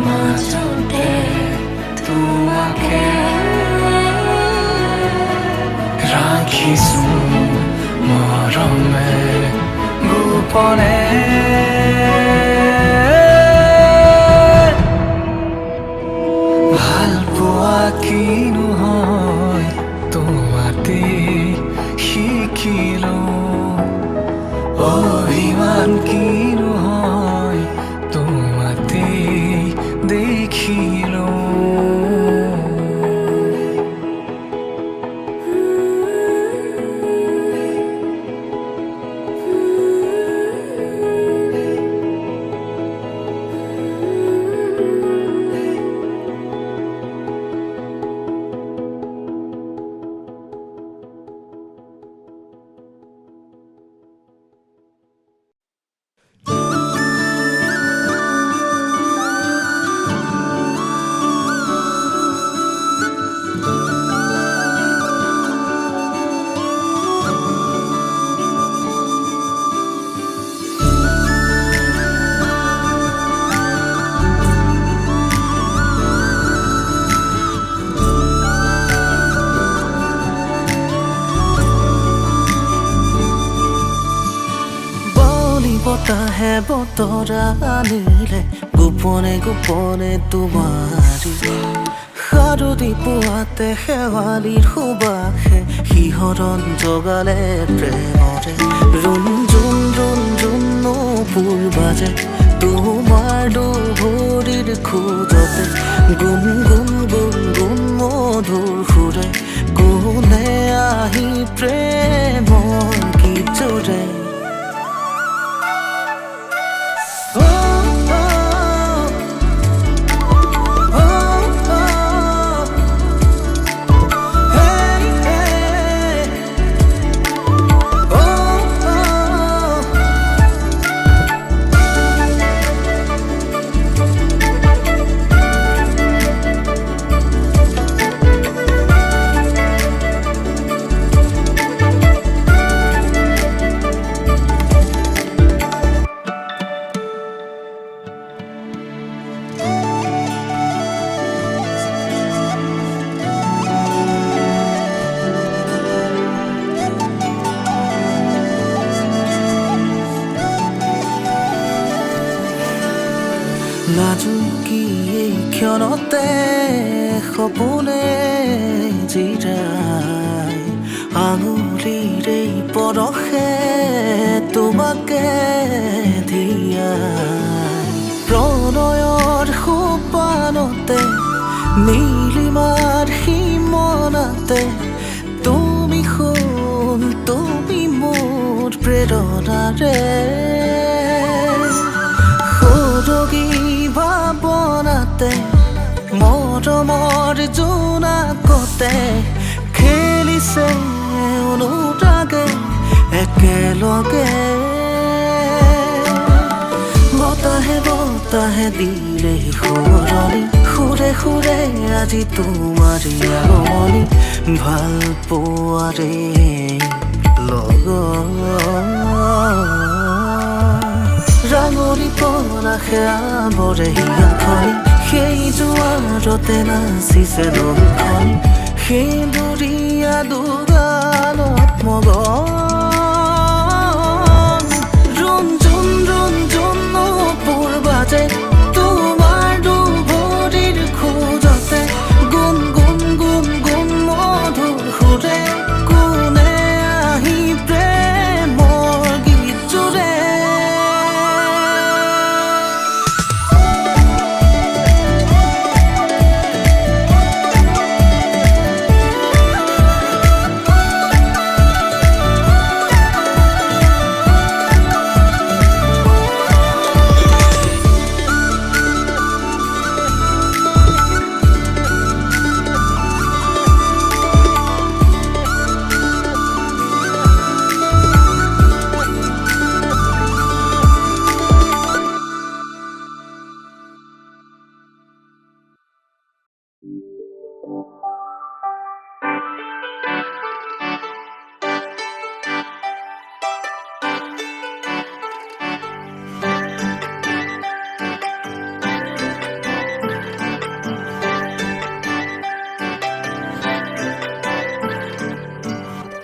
মাজতে তোমাকে ৰাখিছো মৰমে গোপনে ভাল পোৱা কিনো হয় তোমাতে শিকিলো অভিমান কিনো হয় তোমাতে দেখিলো বতাহে বতৰা আনিলে গোপনে গোপনে তোমাৰি সাৰদি পুৱাতে শেৱালিৰ সুবাসে শিহৰণ জগালে প্ৰেমৰে ৰুণ জুন জুন জুন নপুৰ বাজে তোমাৰ দুভৰিৰ খোজতে গুণ গুণ গুণ গুণ মধুৰ সুৰে কোনে আহি প্ৰেমৰ গীত জোৰে লাজুকী এই ক্ষণতে সপোনে জিৰাই আঙুলিৰে পৰশে তোমাকে দিয়াই প্ৰণয়ৰ সোপানতে নীলিমাৰ সীমনাতে তুমি সোণ তুমি মোৰ প্ৰেৰণাৰে সৰগী ভাৱনাতে মৰমৰ জোনাকতে খেলিছে অনুৰাগে একেলগে বতাহে বতাহে দিলে সুৰণি সুৰে সুৰে আজি তোমাৰি আগমনি ভাল পোৱাৰে ৰাঙলী পৰাশে আৱৰে হিয়াখনি সেই জোৱাৰতে নাচিছে নৈখনি সেই বুঢ়ীয়া দুগালত মগন ৰুণ জুন ৰুণ জুন নপুৰ বাজে তোমাৰ দুভৰিৰ খোজতে গুণ গুণ গুণ গুণ মধুৰ সুৰে কোনে আহি প্ৰেমৰ গীত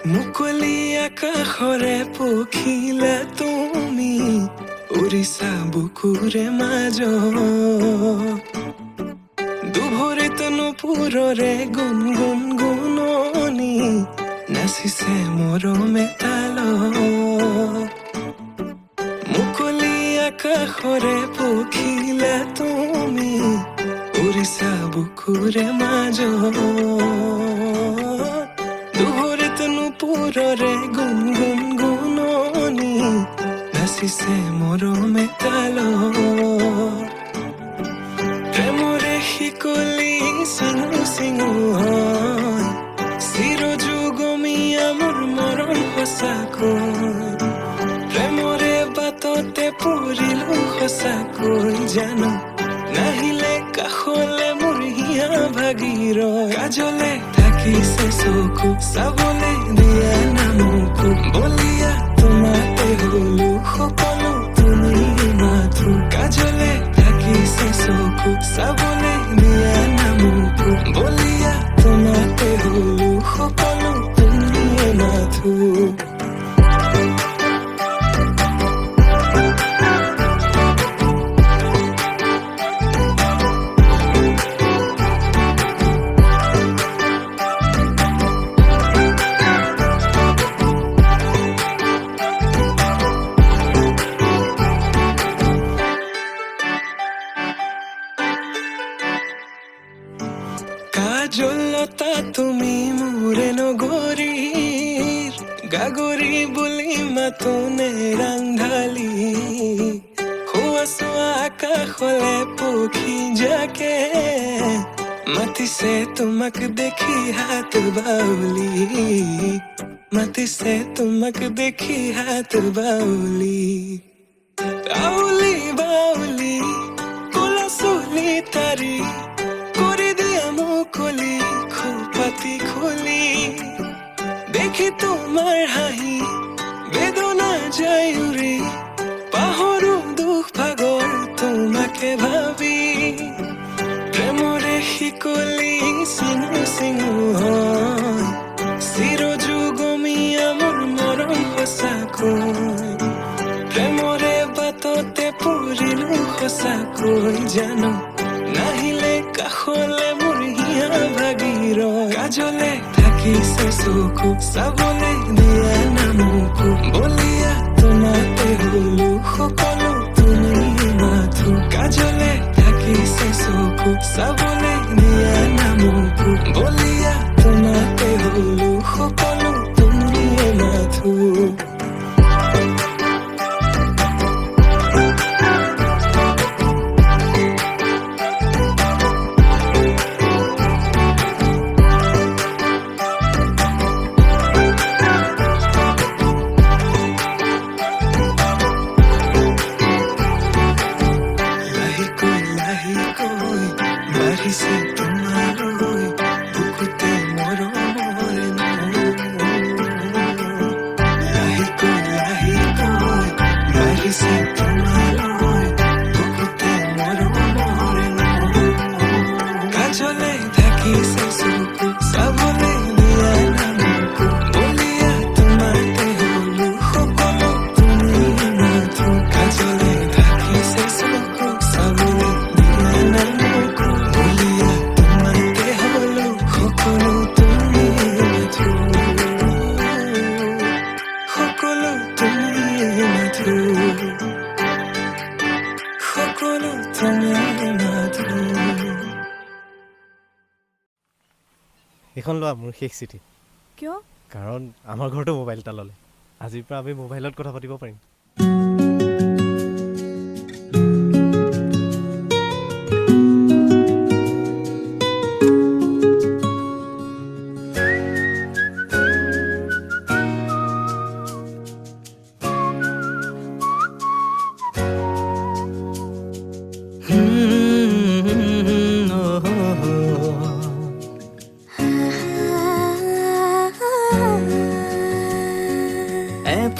মুকলি আকাশৰে পখিলা তুমি উৰিছা বুকুৰে মাজত দুভৰিত নুপুৰৰে গুণ গুণ গুণনি নাচিছে মৰমে তালত মুকলি আকাশৰে পখিলা তুমি উৰিছা বুকুৰে মাজত দুভৰিত নুপুৰৰে গুণ গুণ গুণনি নাচিছে মৰমে তালত প্ৰেমৰে শিকলি চিঙু চিঙু হয় চিৰযুগমীয়া মোৰ মৰম সঁচাকৈ প্ৰেমৰে বাটতে পৰিলো সঁচাকৈ জানো নাহিলে কাষলে মোৰ হিয়া ভাগিৰ কাজলে থাকিছে চকু চাবলে দিয়া নামকো বলিয়া তোমাতে হলো সকলো তুমি মাথো কাজলে থাকিছে চকু চাবলে দিয়া নামকো বলিয়া তোমাতে হলো সকলো তুমি মাথো কাজলতা তুমি মোৰে নগৰীৰ গাগৰি বুলি মাতোনে ৰাংঢালি হোৱা চোৱা আকাশলে পক্ষী যাকে মাতিছে তোমাক দেখি হাত বাউলি মাতিছে তোমাক দেখি হাত বাউলি বাউলি বাউলি কলা চুলি তাৰি কৰি দিয়া মুকলি খোপাতি খুলি দেখি তোমাৰ হাঁহি বেদনা যায় উৰি পাহৰো দুখ ভাগৰ তোমাকে ভাবি প্ৰেমৰে শিকলি চিঙু চিঙু হয় চিৰযুগমীয়া মোৰ মৰম সঁচাকৈ প্ৰেমৰে বাটতে পৰিলো সঁচাকৈ জানো নাহিলে কাষলে মোৰ হিয়া ভাগিৰ কাজলে থাকিছে চকু চাবলে দিয়া নামকো বলিয়া তোমাতে হলো সকলো তুমি মাথো কাজলে থাকিছে চকু চাবলে দিয়া নামকো বলিয়া তোমাতে হলো সকলো তুমি মাথো বাঢ়িছে তোমালৈ বুকুতে মৰমৰ লাহেকৈ লাহেকৈ বাঢ়িছে তোমালৈ বুকুতে মৰমৰ কাজলে থাকিছে চকু চাবলে দিয়া নামকো বলিয়া তোমাতে হলো সকলো তুমি মাথো কাজলে থাকিছে চকু চাবলে দিয়া নামকো বলিয়া তোমাতে হলো সকলো তুমি মাথো সকলো তুমি মাথো সকলো তুমি মাথো এইখন লোৱা মোৰ শেষ চিঠি কিয় কাৰণ আমাৰ ঘৰতো মোবাইল এটা ল'লে আজিৰ পৰা আমি মোবাইলত কথা পাতিব পাৰিম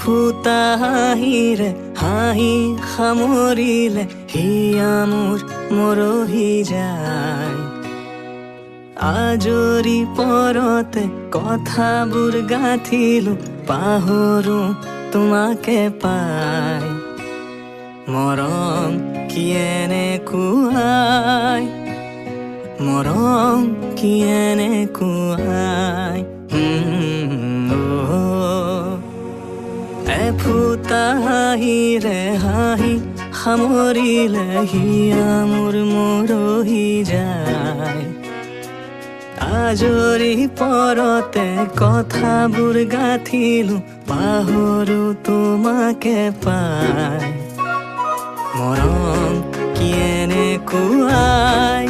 ফুটা হাঁহিৰে হাঁহি সামৰিলে হিয়া মোৰ মৰহি যায় আজৰি পৰতে কথাবোৰ গাঁঠিলো পাহৰো তোমাকে পাই মৰম কি এনেকুৱাই মৰম কি এনেকুৱাই এফুটা হাঁহিৰে হাঁহি সামৰিলে হিয়া মোৰ মৰহি যায় আজৰি পৰতে কথাবোৰ গাঁঠিলো পাহৰো তোমাকে পাই মৰম কি এনেকুৱাই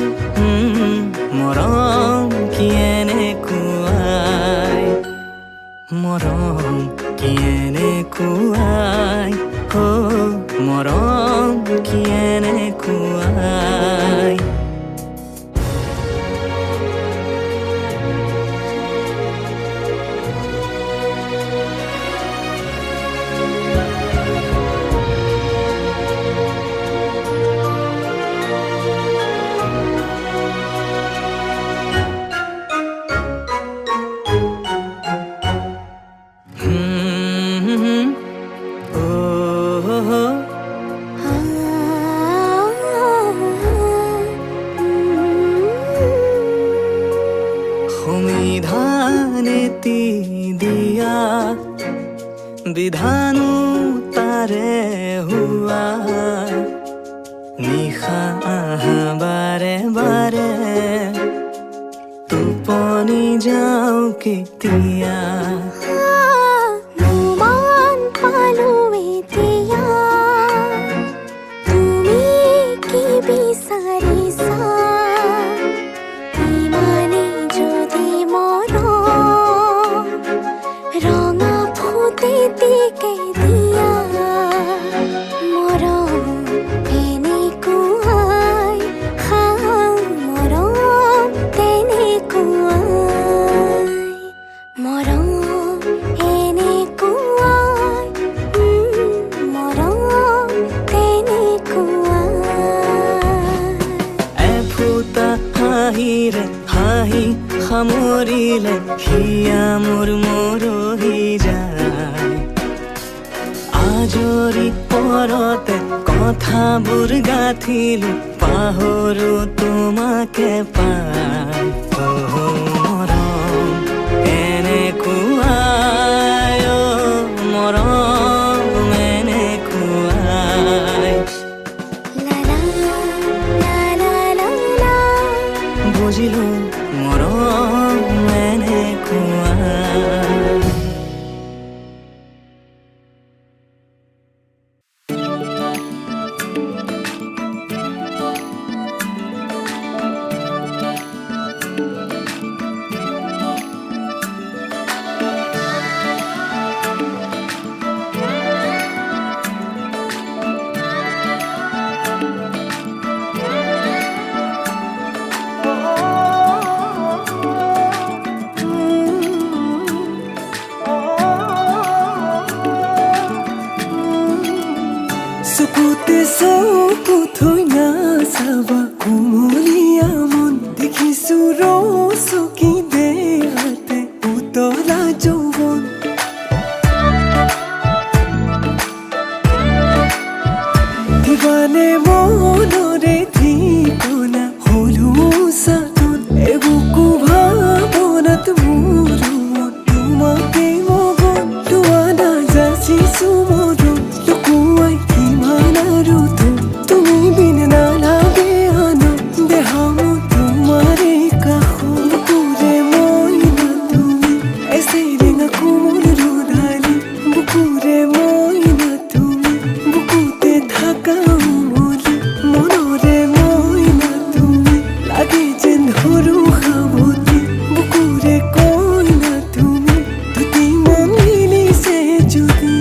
মৰম কি এনেকুৱাই মৰম কি এনেকুৱাই মৰম কি এনেকুৱাই সংবিধানেতি দিয়া বিধানো তাৰে হোৱা নিশা আহা বাৰে বাৰে টোপনি যাওঁ কেতিয়া মান পালো এতিয়া তুমি কি বিচাৰিছা ইমানে যদি মৰম ৰঙা ফুটি টিকে দিয়া মৰম এনেকুৱাই মৰম তেনেকুৱাই মৰম এনেকুৱাই মৰম তেনেকুৱাই এফুটা হাঁহিৰে হাঁহি সামৰিলে হিয়া মোৰ মৰহি যায় আজৰি পৰতে কথাবোৰ গাঁঠিলো পাহৰো তোমাকে পাই মৰম এনেকুৱাই মৰম এনেকুৱাই লা লা লা লা লা লা বুজিলো মৰম এনেকুৱাই চকুতে চকু থৈ নাচাবা কুমলীয়া মন দেখিছো ৰচকি দেহাতে উতলা যৌৱন দিবানে মনৰে ঠিকনা হলো চাতন এবুকু ভাৱনাত মোৰ মন তোমাকে মগন লোৱা নাযাচিছো মৰম লুকুৱাই কিমান আৰু তুমি বিন নালাগে আনন্দ দেহামো তোমাৰে কাষত বুকুৰে মই না তুমি এচেৰেঙা কোমল ৰোধালি বুকুৰে মই না তুমি বুকুতে থাকা উমলি মনৰে মই না তুমি লাগে যেন ধৰো সাৱতি বুকুৰে কৈ না তুমি দুটি মন মিলিছে যদি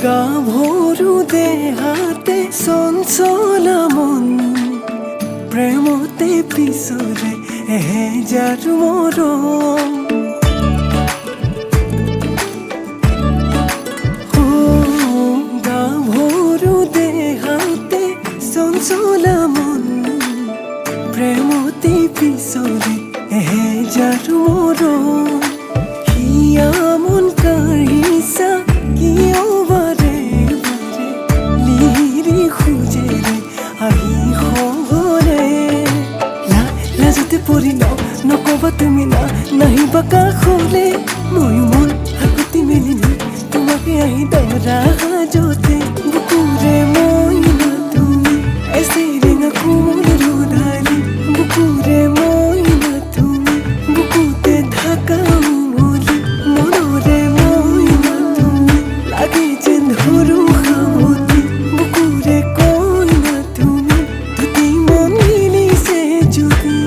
গাভৰু দেহাতে চঞ্চলা মন প্ৰেমতে পিছৰে এহেজাৰ মৰম গাভৰু দেহাতে চঞ্চলা মন প্ৰেমতে পিছৰে এহেজাৰ মৰম হিয়া মন কাঢ়িছা কিয় বাৰে বাৰে লিৰি খোজেৰে আহি খবৰে লাজতে পৰি নকবা তুমি নাহিবা কাষলে ময়ো মন হাকুতি মেলিলো তোমাকে আহি দৰা সাজতে বুকুৰে মইনা তুমি এচেৰেঙা কোমল ৰুধালি বুকুৰে মইনা তুমি বুকুতে ঢাকা উমলি মনৰে মইনা তুমি লাগে যেন ধৰো সাৱতি বুকুৰে কইনা তুমি দুটি মন মিলিছে যদি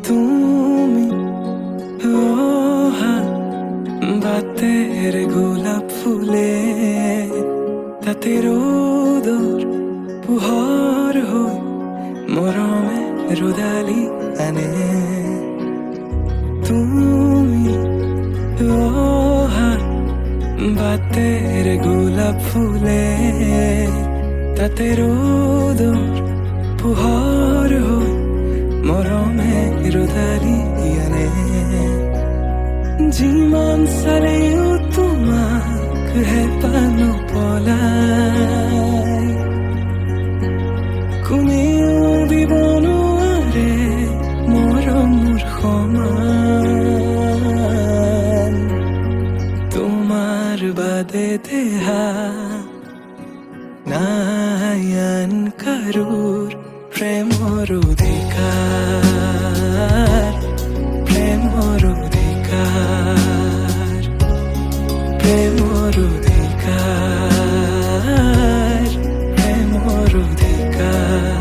তুমি অহা বাতেৰ গোলাপ ফুলে তাতে ৰোদৰ পোহৰ হৈ মৰমে ৰুদালি আনে তুমি অহা বাতেৰ গোলাপ ফুলে তাতে ৰ'দৰ পোহৰ হৈ মৰমে ৰুদালি আনে যিমান চালেও তোমাক হেঁপাহ পলাই কোনেও দিব নোৱাৰে মৰমৰ সমান তোমাৰ বাদে দেহা নাই আন কাৰোৰ প্ৰেমৰ অধিকাৰ প্ৰেমৰ অধিকাৰ প্ৰেমৰ অধিকাৰ প্ৰেমৰ অধিকাৰ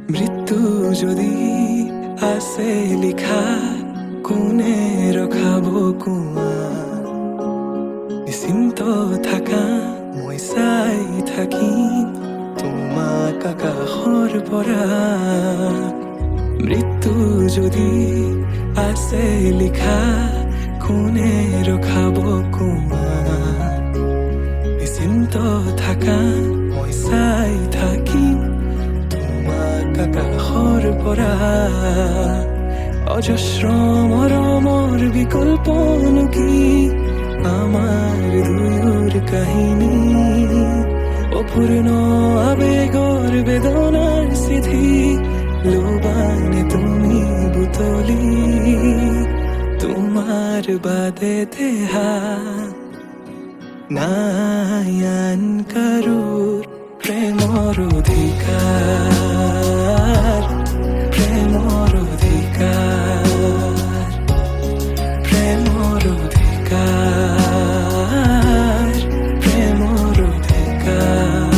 মৃত্যু যদি আছে লিখা কোনে ৰখাব কোৱা নিশ্চিন্ত থাকা মই চাই থাকিম তোমাক আকাশৰ পৰা মৃত্যু যদি আছে লিখা কোনে ৰখাব কোৱা নিশ্চিন্ত থাকা মই চাই থাকিম আকাশৰ পৰা অজস্ৰ মৰমৰ বিকল্পনো কি আমাৰ দুয়োৰ কাহিনী অপূৰ্ণ আবেগৰ বেদনাৰ চিঠি লোবানে তুমি বুটলি তোমাৰ বাদে দেহা নাই আন কাৰোৰ প্ৰেমৰ অধিকাৰ প্ৰেমৰ অধিকাৰ প্ৰেমৰ অধিকাৰ প্ৰেমৰ অধিকাৰ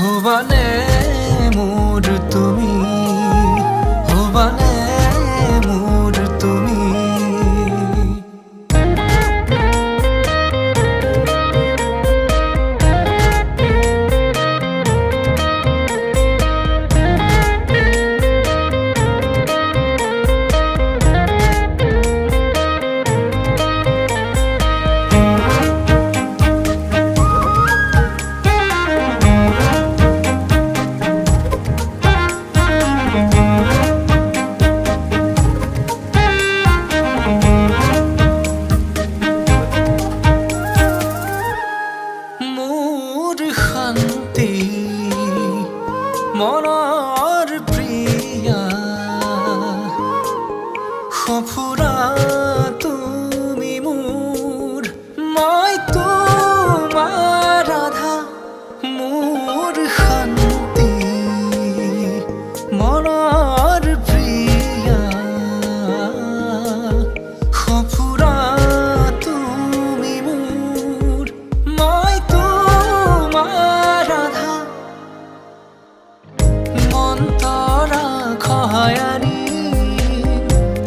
হবানে মোৰ তুমি, হবানে মোৰ তুমি। মোৰ শান্তি মনৰ প্ৰিয়া সফুৰা তুমি মোৰ, মই তোমাৰ ৰাধা। মোৰ শান্তি মনৰ প্ৰিয়া সফুৰা তুমি মোৰ, মই তোমাৰ ৰাধা। মন্তৰা খহায়ানি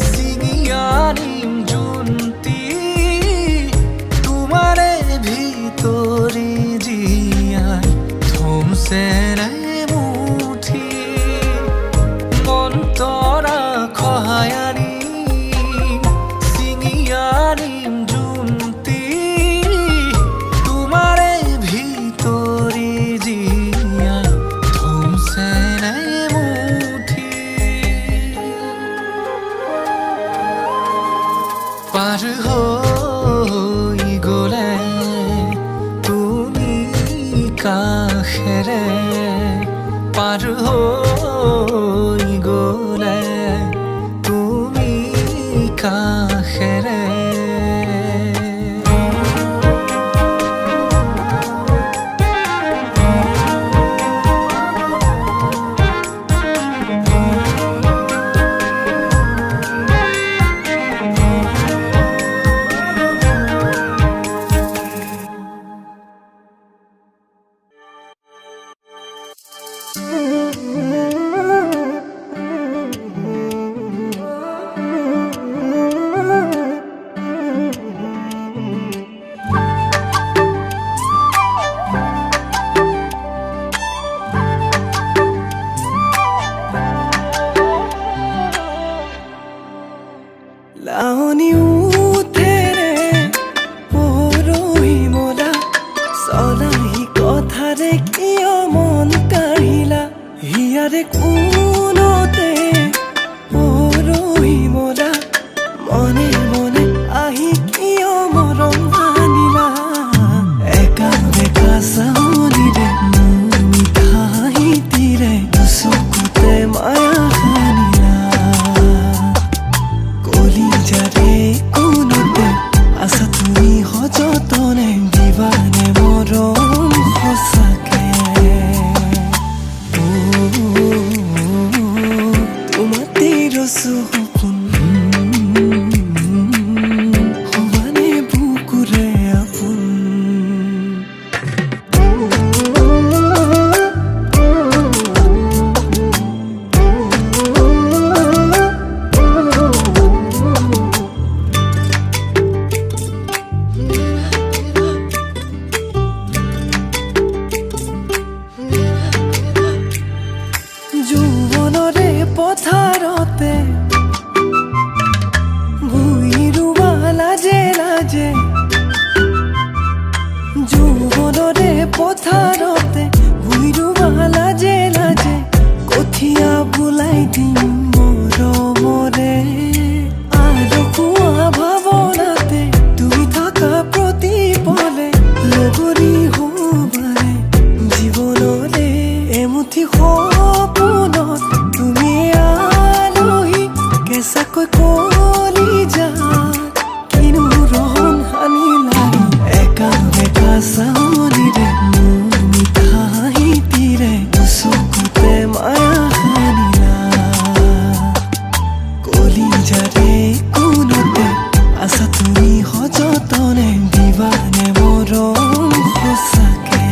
ছিঙি আনিম জুন্তি, তোমারে ভিতরে জিয়াই থমছে মুঠি। মন্তরা খহায়ানি ছিঙি আনিম জুন্তি, তোমারে ভিতরে জিয়াই থমছে মুঠি। পার হৈ গলে তুমি কাষেৰে, পাৰ হৈ গলে তুমি কাষেৰে। লাৱনী উঠেৰে পৰহি মলা, চলাহি কথাৰে কিয় মন কাঢ়িলা। হিয়াৰে কোনতে পৰহি মলা, মনে মনে আহি কিয় মৰম আনিলা। একা বেকা চাৱনিৰে মোৰ মিঠা হাঁহিটিৰে চকুতে মায়া সানিলা। কলিজাৰে কোনতে আছা তুমি সযতনে, দিবানে মৰম সঁচাকে। তোমাতে ৰচো সপোন, হবানে বুকুৰে আপোন। যৌৱনৰে পথাৰতে ভুই ৰুবা লাজে লাজে, যৌৱনৰে পথাৰতে ভুই ৰুবা লাজে লাজে। কঠীয়া বোলাই দিম মৰমৰে, আৰু কোৱা ভাৱনাতে তুমি থকা প্ৰতি পলে লগৰী হবাৰে। জীৱনৰে এমুঠি সপোনত তুমি আলহী, কেঁচাকৈ কলিজা কিনো ৰহন সানিলা। একা বেকা চাৱনিৰে মোৰ মিঠা হাঁহিটিৰে চকুতে মায়া সানিলা। কলিজাৰে কোনতে আছা তুমি সযতনে, দিবানে মৰম সঁচাকে।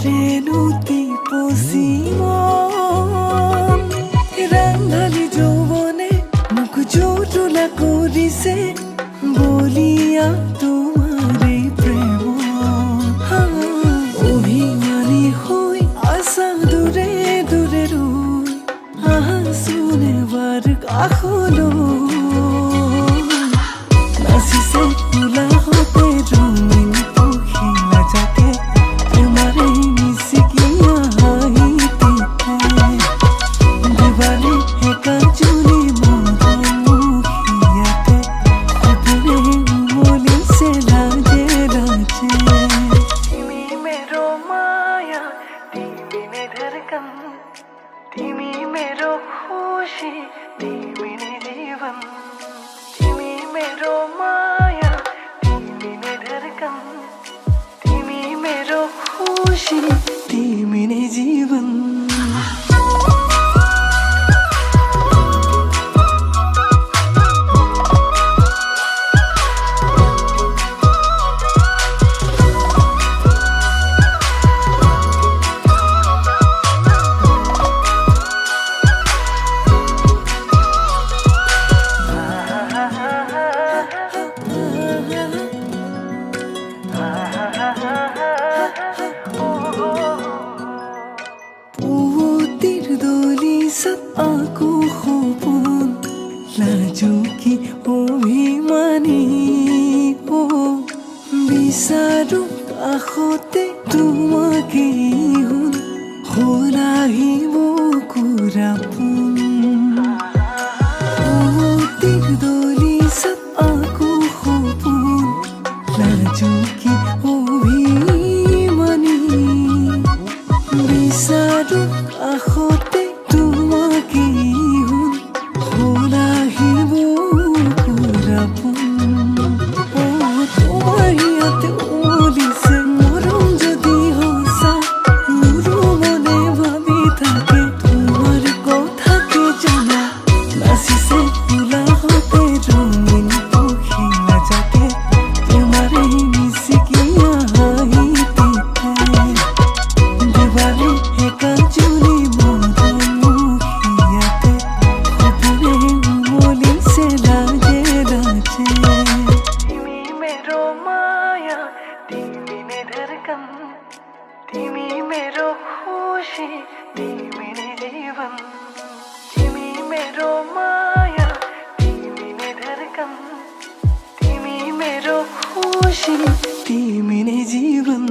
ৰেণুতি পচিম ৰাংঢালি যৌৱনে মোক জোতোলা কৰিছে বলিয়া তোমাৰে প্ৰেম অভিমানী হৈ আছা দূৰে দূৰে ৰৈ আহাচোন এবাৰ কাষলৈ নাচিছে উলাহতে ৰঙীন পখিলা জাকে তোমাৰে নিচিকিয়া হাঁহিতে দিৱালী একাজুলি মধুমুখীয়াতে সপোনে উমলিছে লাজে লাজে তুমি मेरो माया তুমি ने धड़कन তুমি मेरो खुशी তুমি ने जीवन তুমি मेरो माया তুমি ने धड़कन তুমি मेरो खुशी তুমি ने जीवन পুৱতিৰ দলিছত আকৌ সপোন লাজুকী অভিমানী বিচাৰো কাষতে তোমাকে হ'ল আহিব কুৰাপোন পুৱতিৰ দলিছত আকৌ সপোন লাজুকী অভিমানী বিচাৰো কাষতে তোমাকে হ'ল আহিব কুৰাপোন তোমাৰ ইয়াতে উমলিছে মৰম যদি সঁচা মোৰো মনে ভাবি থাকে তোমাৰ কথাকে জনা নাচিছে উলাহতে ৰঙীন পখিলা জাকে তোমাৰে নিচিকিয়া হাঁহিতে দিৱালী একাজুলি মধুমুখীয়াতে সপোনে উমলিছে লাজে লাজে তুমি मेरो माया তুমি ने धड़कन তুমি मेरो खुशी তুমি ने जीवन তুমি मेरो माया তুমি ने धड़कन তুমি मेरो खुशी তুমি ने जीवन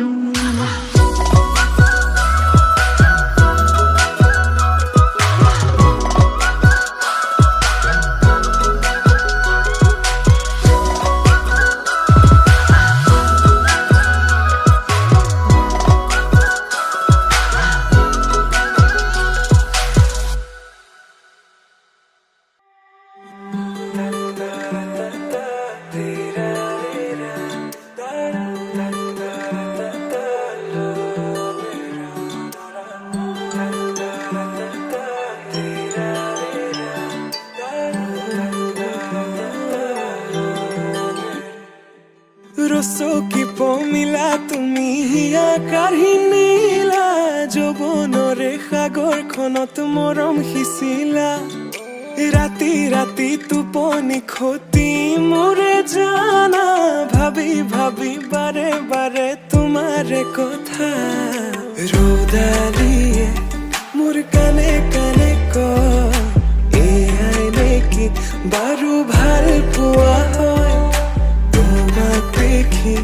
ৰচকি পমিলা তুমি হিয়া কাঢ়ি নিলা যৌৱনৰে সাগৰখনত মৰম সিঁচিলা ৰাতি ৰাতি টোপনি খতি মোৰে জানা ভাবি ভাবি বাৰে বাৰে তোমাৰে কথা ৰৌদালিয়ে মোৰ কানে কানে কয় এয়াই নেকি বাৰু ভাল পোৱা হয় তোমাক দেখি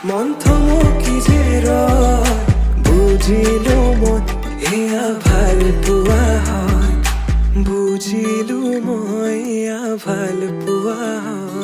মন থমকি যে ৰয় বুজিলো মই এয়া ভাল পোৱা হয় বুজিলো মই এয়া ভাল পোৱা হয়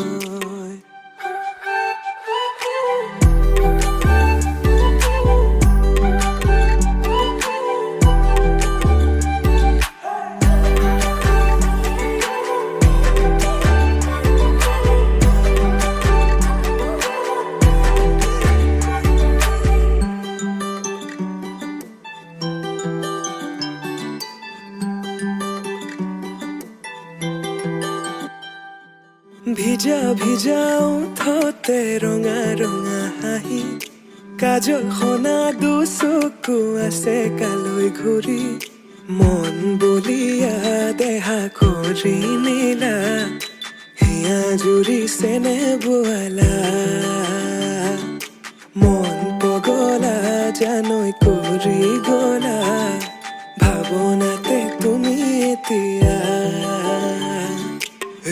ভিজা ভিজা ওঠতে ৰঙা ৰঙা হাঁহি কাজল সনা দুচকু আছে কালৈ ঘূৰি মন বলিয়া দেহা কৰি নীলা হিয়া জুৰি চেনে বোৱালা মন পগলা জানৈ কৰি গলা ভাৱনাতে তুমি এতিয়া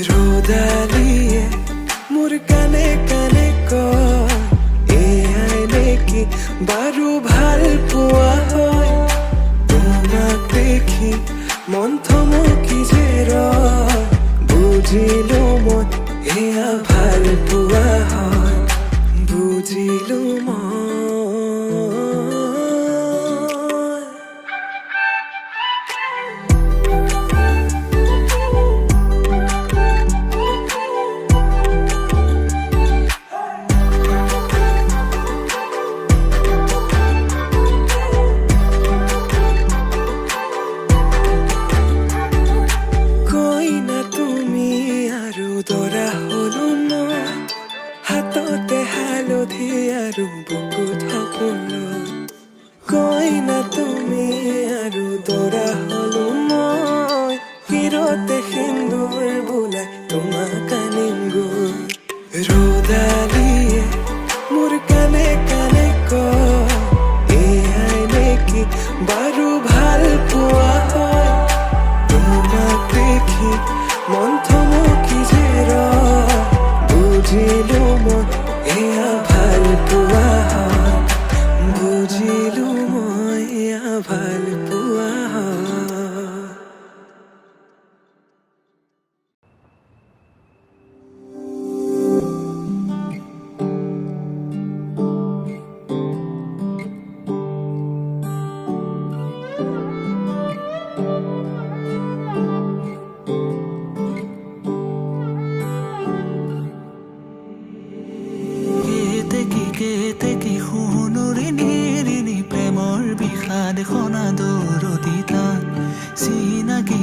ৰ'দালিয়ে মোৰ কানে কানে কয় এয়াই নেকি বাৰু ভাল পোৱা হয় তোমাক দেখি মন থমকি যে ৰয় বুজিলো মই এয়া ভাল পোৱা হয় বুজিলো মই ৰ'দালিয়ে মোৰ কানে কানে কয় এয়াই নেকি বাৰু ভাল পোৱা হয় তোমাক দেখি মন থমকি যে ৰয় বুজিলো মই এয়া ভাল পোৱা হয় বুজিলো মই এয়া ভাল পোৱা হয়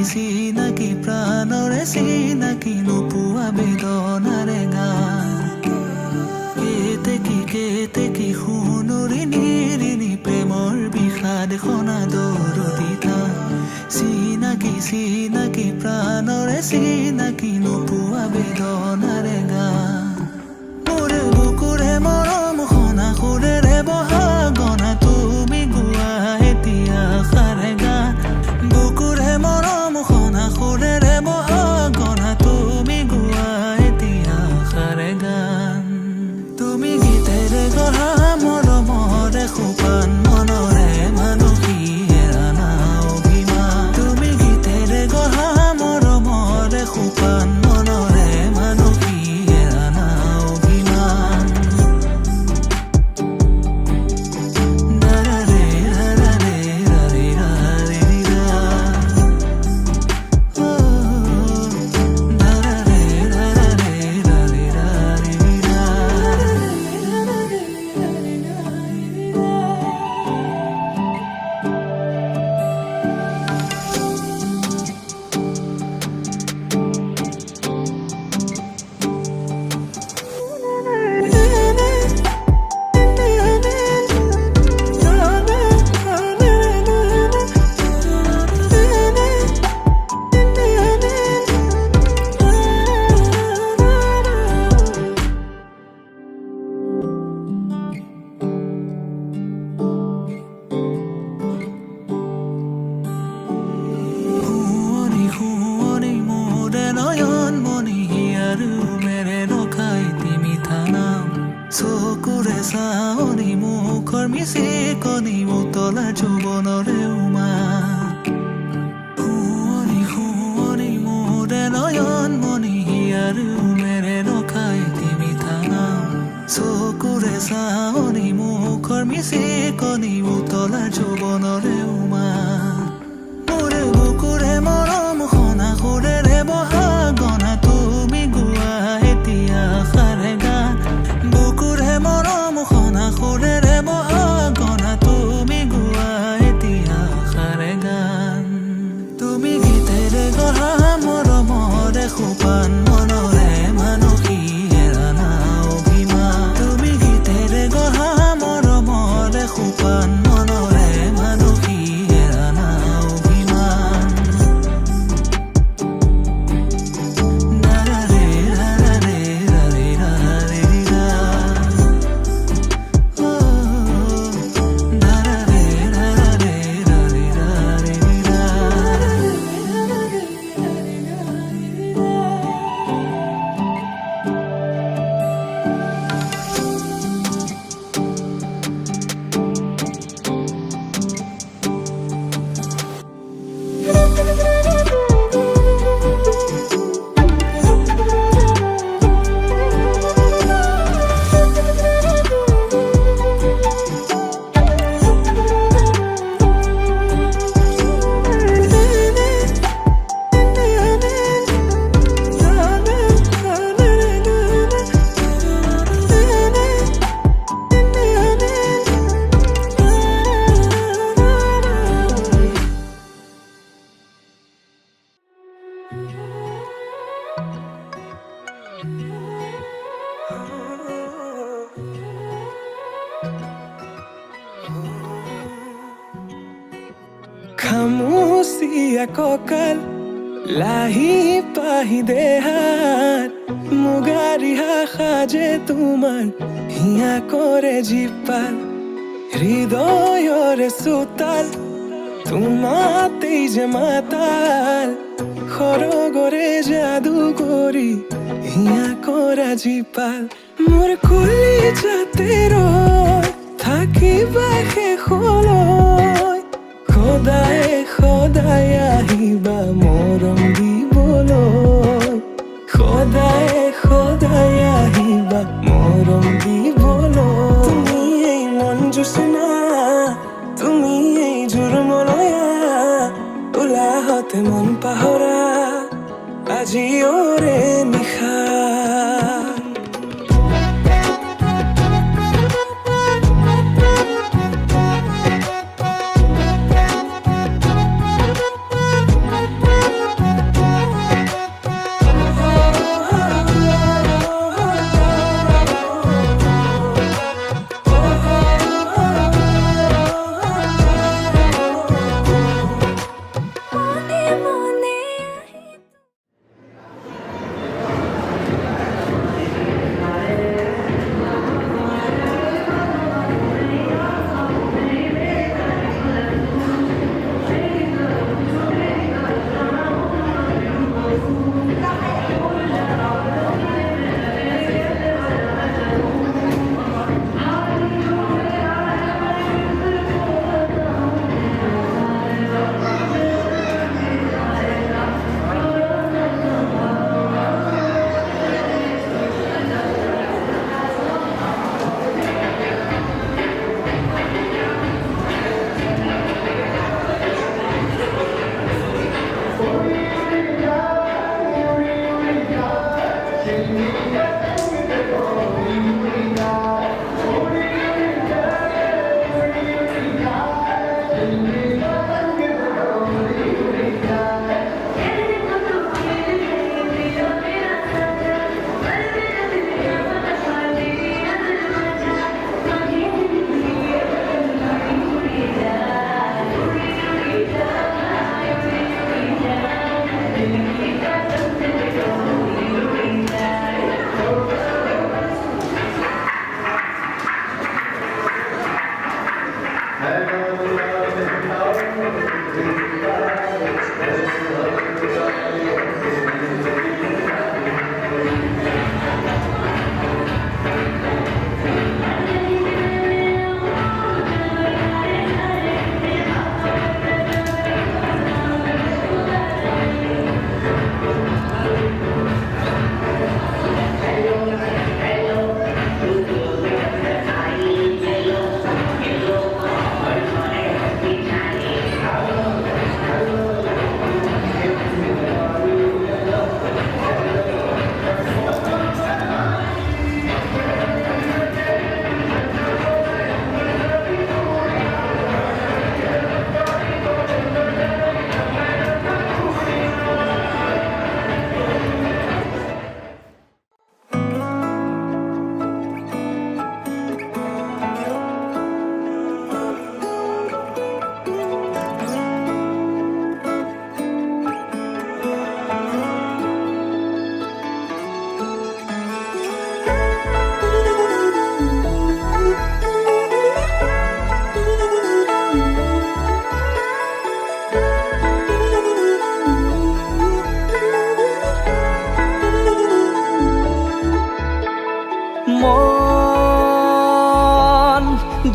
চিনাকি প্ৰাণৰে চিনাকি নোপোৱা বেদনাৰে গান কেতেকী সোণৰি নিৰিণি প্ৰেমৰ বিষাদ খনা দৰদিতা চিনাকি প্ৰাণৰে চিনাকি নোপোৱা বেদনাৰে গান মোৰ বুকুৰে মৰম খনা সুৰেৰে বহা গনা তুমি গোৱা এতিয়া সাৰে গান বুকুৰে মৰম সুৰেৰে বহা গনা তুমি গোৱা এতিয়া সাৰে গান তুমি গীতেৰে গঢ়া মৰমৰে সোপান মনৰে মানসী হেৰানা অভিমান তুমি গীতেৰে গঢ়া মৰমৰে সোপান মনৰে মানসী হেৰানা অভিমান চকুৰে চাৱনি মুখৰ মিচি কণি উতলা যৌৱনৰে উমা শুৱনি মোৰে নয়ন মণি হিয়াৰ মেৰে ৰখাই তিমি থানা চকুৰে চাৱনি মুখৰ মিচি কণি উতলা যৌৱনৰে উমা মোৰ বুকুৰে মৰম খনা সুৰেৰে বহা গনা তুমি গোৱা এতিয়া সাৰে গান বুকুৰে মৰম খনা সুৰেৰে বহা গনা তুমি গোৱা এতিয়া সাৰে গান তুমি গীতেৰে গঢ়া মৰমৰে সোপান মনৰে মানসী হেৰানা অভিমান তুমি গীতেৰে গঢ়া মৰমৰ আহ্বান মনৰে মানসী এৰা না অভিমান নাৰাৰে ৰাৰে ৰাৰে ৰাৰে ৰা ও নাৰাৰে ৰাৰে ৰাৰে ৰাৰে ৰা খামুচিয়া কঁকাল লাহি পাহি দেহাত মুগাৰিহা সাজে তোমাৰ হিয়া কৰে জীপাল হৃদয়ৰে চোতাল তোমাতেই যে মাতাল সৰগৰে যাদু কৰি হিয়া কৰা জীপাল মোৰ কুলি যাতে ৰয় থাকিবা শেষলৈ সদায় সদায় আহিবা মৰম দিবলৈ সদায় সদায় আহিবা মৰম দিবলৈ তুমি এই মন জোচনা তুমি এই জোৰমলয়া উলাহতে মন পাহৰা আজি ওৰে নিশা মনে মনে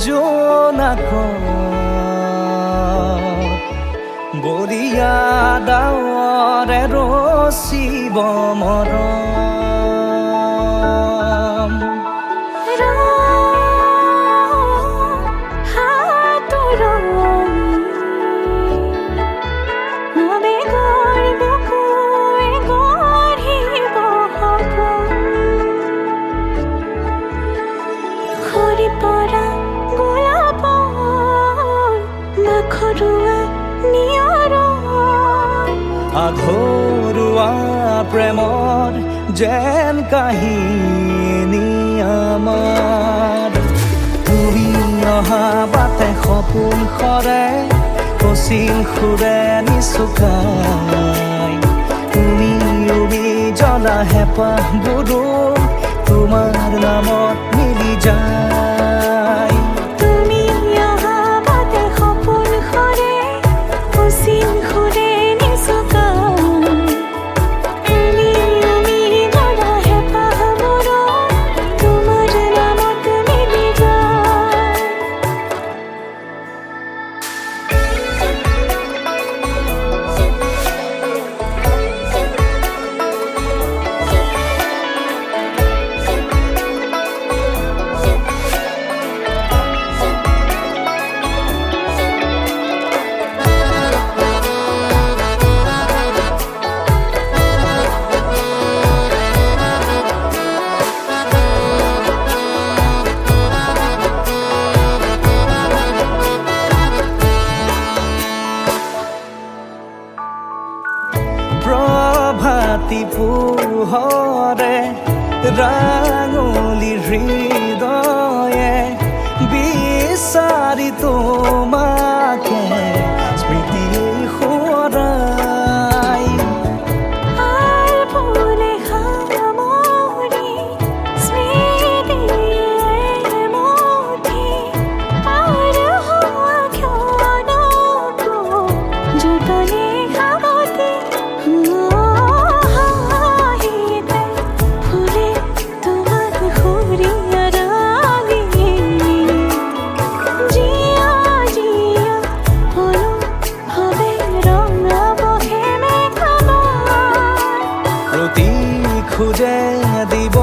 জোনাক বলিয়া ডাৱৰে ৰচিব মৰম আঘৰুৱা প্ৰেমৰ যেন কাহিনী আমাৰ তুমি অহা বাটে সপোন সৰে পশ্চিম সুৰে নিচুকাই তুমি উবি জ্বলা হেঁপাহবোৰো তোমাৰ নামত মিলি যায় তুমি অহা বাটে সপোন সৰে পশ্চিম সুৰে প্ৰভাতী পোহৰে ৰাঙলী হৃদয়ে বিচাৰি তোমাকে স্মৃতি সোঁৱৰাই খোজে দিব